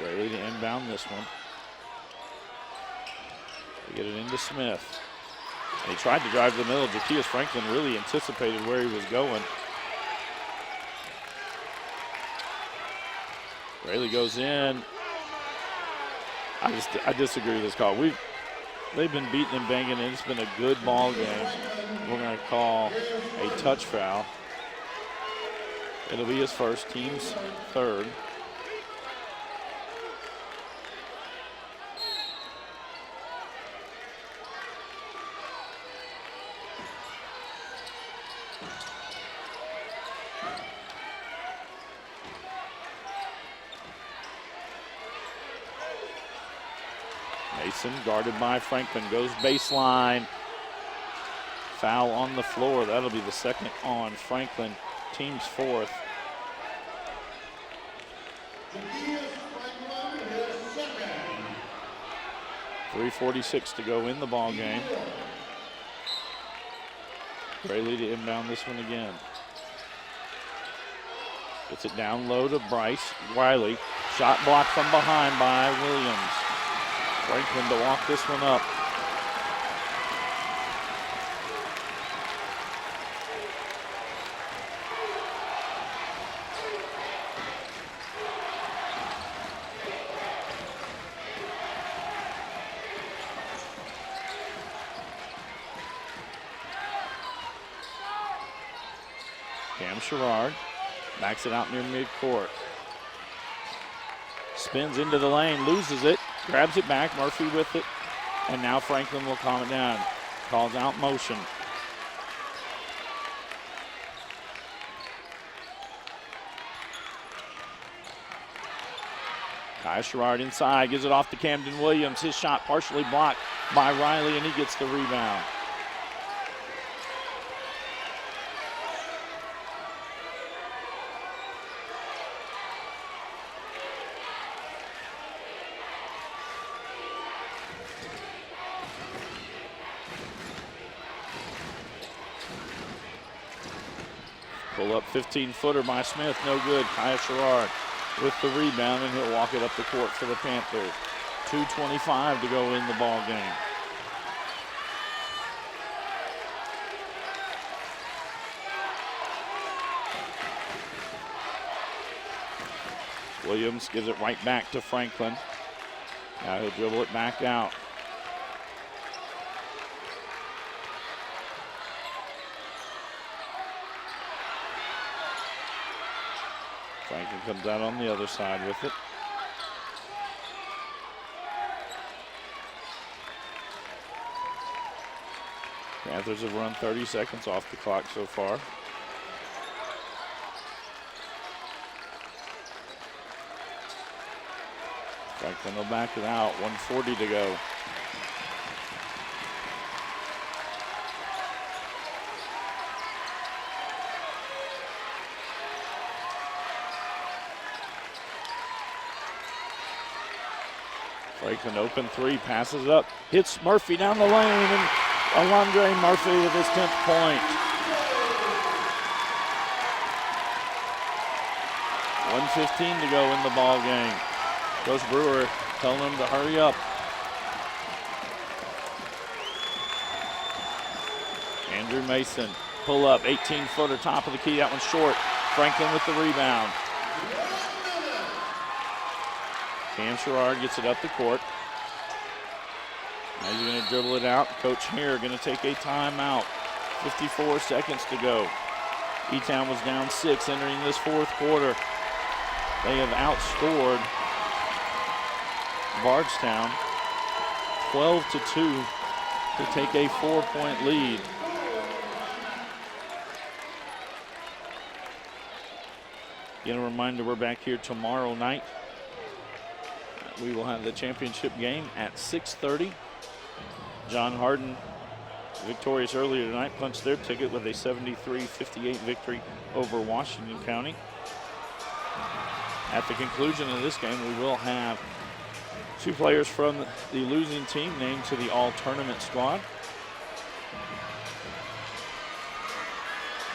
Rayleigh to inbound this one. They get it into Smith. And he tried to drive to the middle. Jakias Franklin really anticipated where he was going. Rayleigh goes in. I disagree with this call. They've been beating and banging, and it's been a good ball game. We're going to call a touch foul. It'll be his first, team's third. Mason guarded by Franklin, goes baseline. Foul on the floor. That'll be the second on Franklin, team's 4th. Jakias Franklin, his second. 3:46 to go in the ball game. Rayleigh to inbound this one again. Gets it down low to Bryce Riley. Shot blocked from behind by Williams. Franklin to walk this one up. Cam Sherrard backs it out near midcourt. Spins into the lane, loses it. Grabs it back, Murphy with it, and now Franklin will calm it down. Calls out motion. Kai Sherrard inside, gives it off to Camden Williams. His shot partially blocked by Riley, and he gets the rebound. Pull up 15-footer by Smith, no good. Kai Sherrard with the rebound, and he'll walk it up the court for the Panthers. 2:25 to go in the ball game. Williams gives it right back to Franklin. Now he'll dribble it back out. Franklin comes out on the other side with it. Panthers have run 30 seconds off the clock so far. Franklin will back it out, 1:40 to go. Franklin open three, passes up, hits Murphy down the lane, and Alondre Murphy with his 10th point. 1:15 to go in the ball game. Coach Brewer telling them to hurry up. Andrew Mason, pull up, 18-footer, top of the key, that one's short. Franklin with the rebound. Cam Sherrard gets it up the court. Now he's going to dribble it out. Coach here going to take a timeout. 54 seconds to go. E-Town was down 6 entering this fourth quarter. They have outscored Bardstown 12-2 to take a 4-point lead. Again, a reminder, we're back here tomorrow night. We will have the championship game at 6:30. John Hardin, victorious earlier tonight, punched their ticket with a 73-58 victory over Washington County. At the conclusion of this game, we will have 2 players from the losing team named to the all-tournament squad.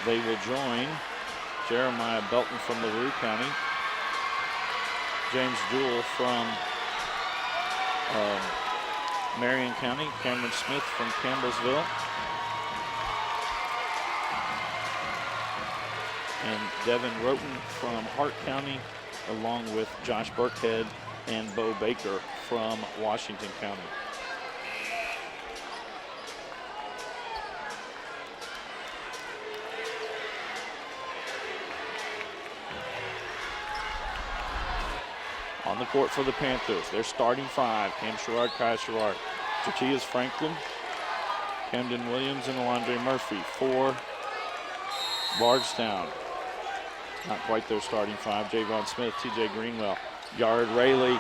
They will join Jeremiah Belton from LaRue County, James Jewell from Marion County, Cameron Smith from Campbellsville, and Devin Roten from Hart County, along with Josh Burkhead and Bo Baker from Washington County. On the court for the Panthers, their starting 5, Cam Sherrard, Kai Sherrard, Jakias Franklin, Camden Williams, and Alondre Murphy. For Bardstown, not quite their starting 5, Javon Smith, TJ Greenwell, Yard Rayleigh.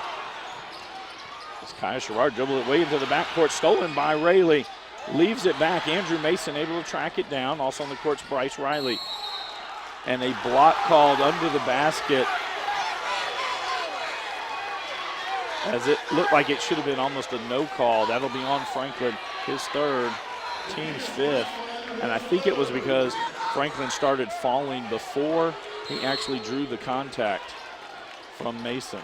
As Kai Sherrard dribbled it way into the backcourt, stolen by Rayleigh. Leaves it back, Andrew Mason able to track it down. Also on the court's Bryce Riley. And a block called under the basket, as it looked like it should have been almost a no call. That'll be on Franklin, his 3rd, team's 5th. And I think it was because Franklin started falling before he actually drew the contact from Mason.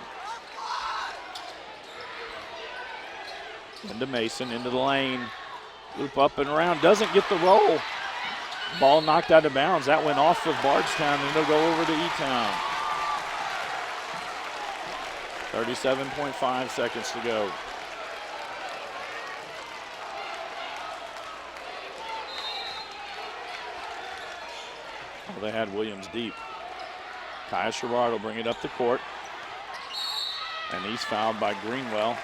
Into Mason, into the lane. Loop up and around, doesn't get the roll. Ball knocked out of bounds. That went off of Bardstown, and it'll go over to E-Town. 37.5 seconds to go. Well, they had Williams deep. Kai Sherrard will bring it up the court. And he's fouled by Greenwell.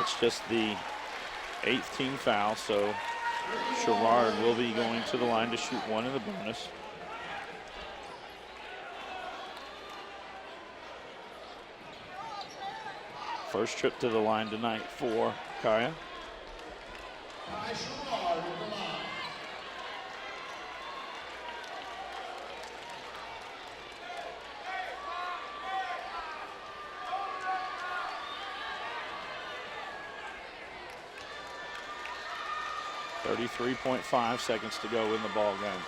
It's just the 8th team foul, so Sherrard will be going to the line to shoot 1 in the bonus. First trip to the line tonight for Kaya. Kai Sherrard at the line. .5 seconds to go in the ball game.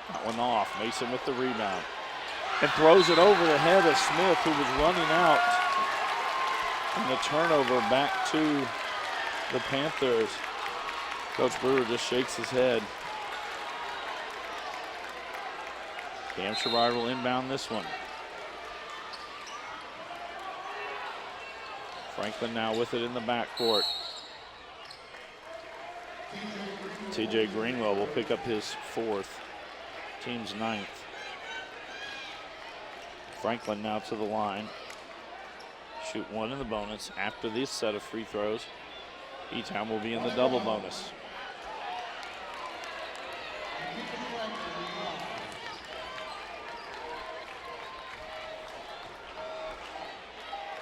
That one off. Mason with the rebound. And throws it over the head of Smith, who was running out. And the turnover back to the Panthers. Coach Brewer just shakes his head. Cam Sherrard will inbound this one. Franklin now with it in the backcourt. TJ Greenwell will pick up his 4th, team's 9th. Franklin now to the line. Shoot 1 in the bonus. After this set of free throws, E-Town will be in the double bonus.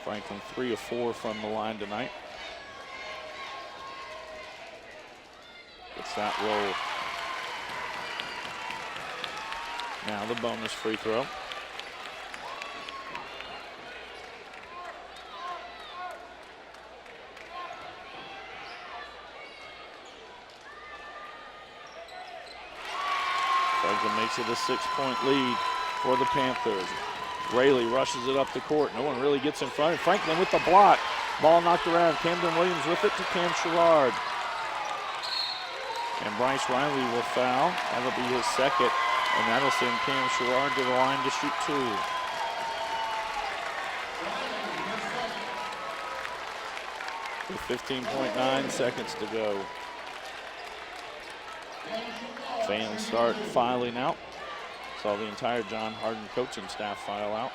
Franklin 3 of 4 from the line tonight. Gets that roll. Now the bonus free throw. Franklin makes it a 6-point lead for the Panthers. Rayleigh rushes it up the court. No one really gets in front. Franklin with the block. Ball knocked around. Camden Williams with it to Cam Sherrard. And Bryce Riley will foul. That'll be his 2nd. And that'll send Cam Sherrard to the line to shoot 2. With 15.9 seconds to go. Fans start filing out. Saw the entire John Hardin coaching staff file out,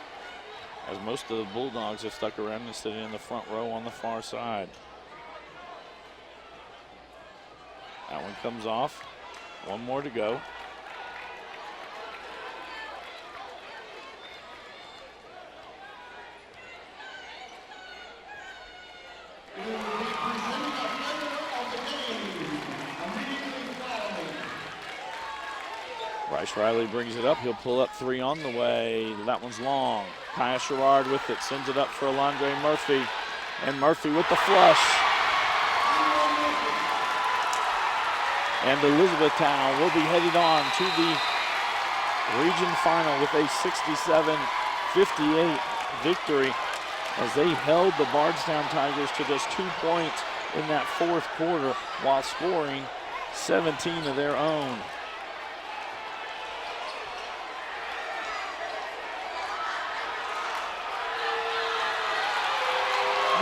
as most of the Bulldogs have stuck around and sitting in the front row on the far side. That one comes off. One more to go. Bryce Riley brings it up. He'll pull up three on the way. That one's long. Kaya Sherrard with it, sends it up for Alondre Murphy. And Murphy with the flush. And Elizabethtown will be headed on to the region final with a 67-58 victory as they held the Bardstown Tigers to just 2 points in that fourth quarter while scoring 17 of their own.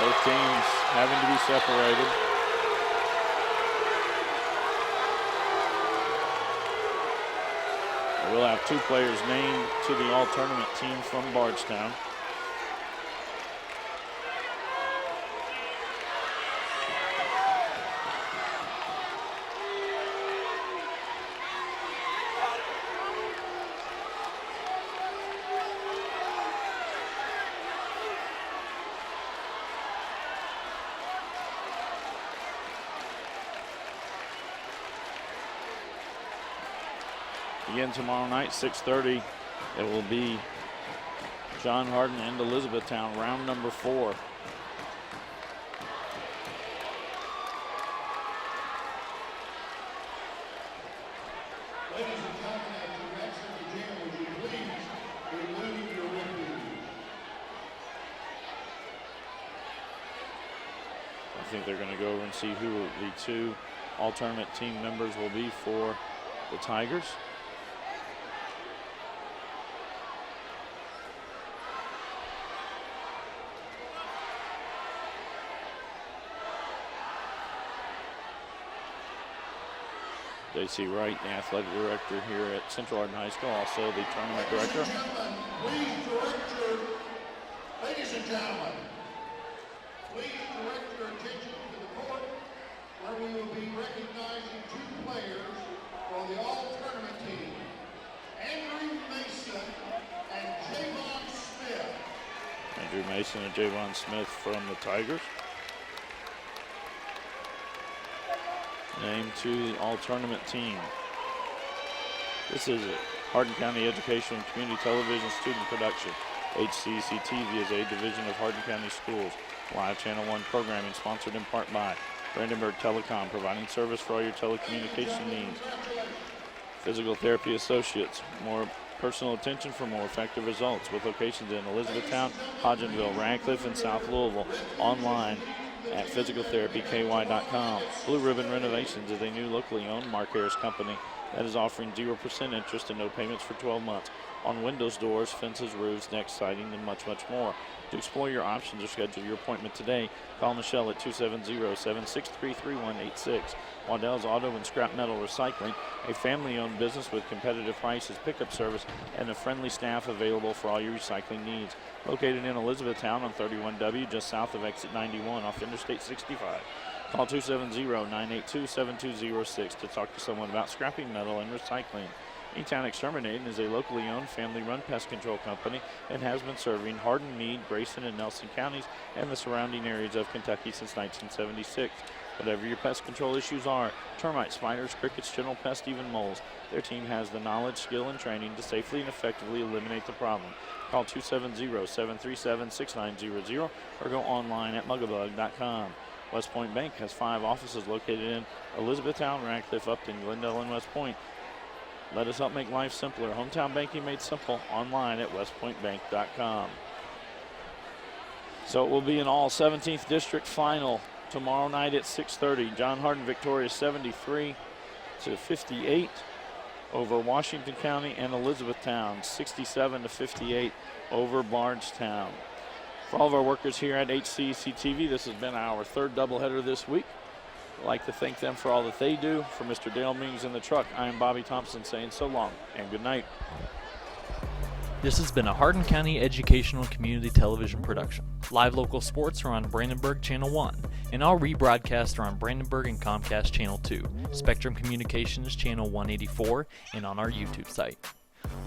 Both teams having to be separated. We'll have 2 players named to the all-tournament team from Bardstown. Again tomorrow night, 6:30, it will be John Hardin and Elizabethtown, round number 4. Ladies and gentlemen, at your next at the gym, would you please remove your refuge? I think they're going to go over and see who the 2 all-tournament team members will be for the Tigers. J.C. Wright, the athletic director here at Central Hardin High School, also the tournament director. Ladies and gentlemen, please direct your attention to the court where we will be recognizing 2 players for the all-tournament team, Andrew Mason and Javon Smith. Andrew Mason and Javon Smith from the Tigers. Named to the all-tournament team. This is a Hardin County Education and Community Television student production. HCEC-TV is a division of Hardin County Schools. Live Channel 1 programming sponsored in part by Brandenburg Telecom, providing service for all your telecommunication needs. Physical Therapy Associates, more personal attention for more effective results, with locations in Elizabethtown, Hodgenville, Radcliffe, and South Louisville. Online at physicaltherapyky.com. Blue Ribbon Renovations is a new locally owned Mark Harris company that is offering 0% interest and no payments for 12 months on windows, doors, fences, roofs, decks, siding, and much, much more. To explore your options or schedule your appointment today, call Michelle at 270-763-3186. Waddell's Auto and Scrap Metal Recycling, a family-owned business with competitive prices, pickup service, and a friendly staff available for all your recycling needs. Located in Elizabethtown on 31W, just south of exit 91 off Interstate 65. Call 270-982-7206 to talk to someone about scrapping metal and recycling. E-Town Exterminating is a locally owned, family-run pest control company and has been serving Hardin, Meade, Grayson, and Nelson counties and the surrounding areas of Kentucky since 1976. Whatever your pest control issues are, termites, spiders, crickets, general pests, even moles, their team has the knowledge, skill, and training to safely and effectively eliminate the problem. Call 270-737-6900 or go online at mugabug.com. West Point Bank has 5 offices located in Elizabethtown, Radcliffe, Upton, Glendale, and West Point. Let us help make life simpler. Hometown banking made simple online at westpointbank.com. So it will be an all 17th district final tomorrow night at 6:30. John Hardin victorious 73-58 over Washington County, and Elizabethtown 67-58 over Bardstown. For all of our workers here at HCEC-TV, this has been our 3rd doubleheader this week. I'd like to thank them for all that they do. For Mr. Dale Means in the truck, I am Bobby Thompson saying so long and good night. This has been a Hardin County Educational Community Television production. Live local sports are on Brandenburg Channel 1, and all rebroadcasts are on Brandenburg and Comcast Channel 2, Spectrum Communications Channel 184, and on our YouTube site.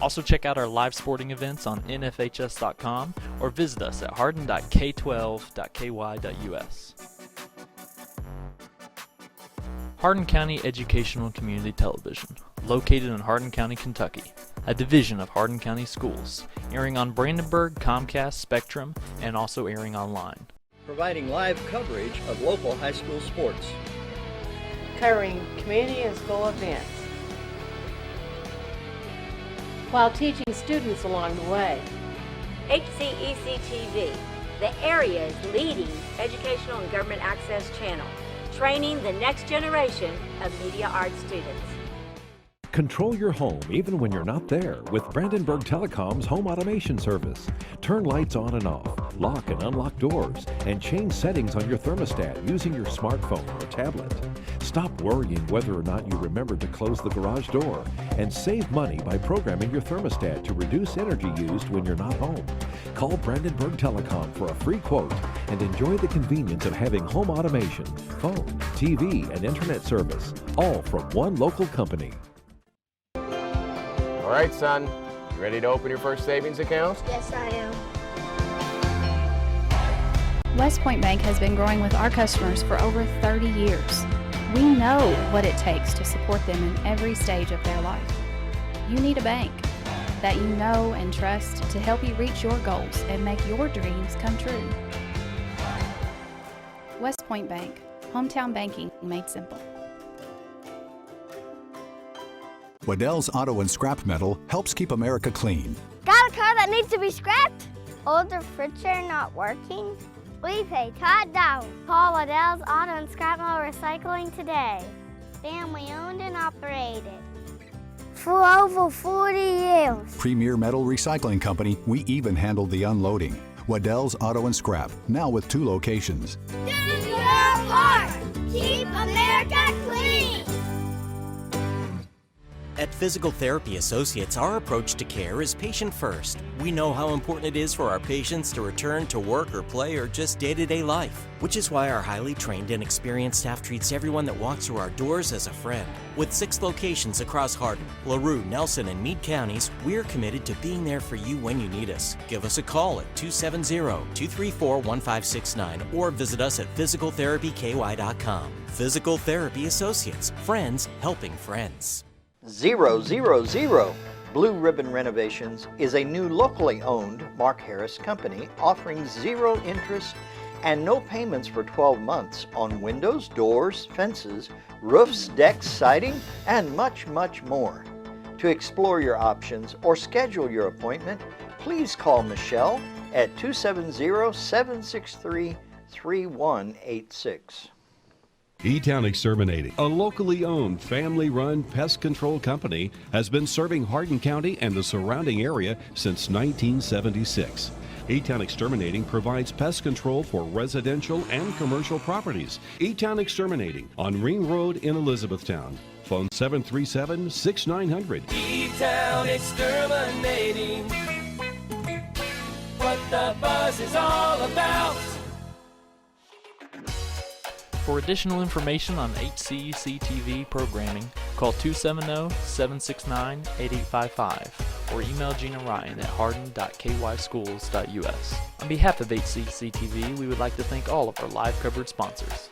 Also check out our live sporting events on nfhs.com or visit us at hardin.k12.ky.us. Hardin County Educational Community Television, located in Hardin County, Kentucky, a division of Hardin County Schools, airing on Brandenburg, Comcast, Spectrum, and also airing online. Providing live coverage of local high school sports. Covering community and school events, while teaching students along the way. HCEC-TV, the area's leading educational and government access channel, training the next generation of media arts students. Control your home even when you're not there with Brandenburg Telecom's home automation service. Turn lights on and off, lock and unlock doors, and change settings on your thermostat using your smartphone or tablet. Stop worrying whether or not you remember to close the garage door, and save money by programming your thermostat to reduce energy used when you're not home. Call Brandenburg Telecom for a free quote and enjoy the convenience of having home automation, phone, TV, and internet service, all from one local company. All right, son, you ready to open your first savings account? Yes, I am. West Point Bank has been growing with our customers for over 30 years. We know what it takes to support them in every stage of their life. You need a bank that you know and trust to help you reach your goals and make your dreams come true. West Point Bank, hometown banking made simple. Waddell's Auto and Scrap Metal helps keep America clean. Got a car that needs to be scrapped? Older refrigerator not working? We pay Todd down. Call Waddell's Auto and Scrap Metal Recycling today. Family owned and operated for over 40 years. Premier Metal Recycling Company, we even handle the unloading. Waddell's Auto and Scrap, now with 2 locations. Do your part. Keep America clean. At Physical Therapy Associates, our approach to care is patient first. We know how important it is for our patients to return to work or play or just day-to-day life, which is why our highly trained and experienced staff treats everyone that walks through our doors as a friend. With 6 locations across Hardin, LaRue, Nelson, and Meade counties, we're committed to being there for you when you need us. Give us a call at 270-234-1569 or visit us at physicaltherapyky.com. Physical Therapy Associates, friends helping friends. 000 Blue Ribbon Renovations is a new locally owned Mark Harris company offering 0 interest and no payments for 12 months on windows, doors, fences, roofs, decks, siding, and much, much more. To explore your options or schedule your appointment, please call Michelle at 270-763-3186. E-Town Exterminating, a locally owned, family-run pest control company, has been serving Hardin County and the surrounding area since 1976. E-Town Exterminating provides pest control for residential and commercial properties. E-Town Exterminating on Ring Road in Elizabethtown. Phone 737-6900. E-Town Exterminating, what the buzz is all about. For additional information on HCEC-TV programming, call 270-769-8855 or email Gina Ryan at hardin.kyschools.us. On behalf of HCEC-TV, we would like to thank all of our live coverage sponsors.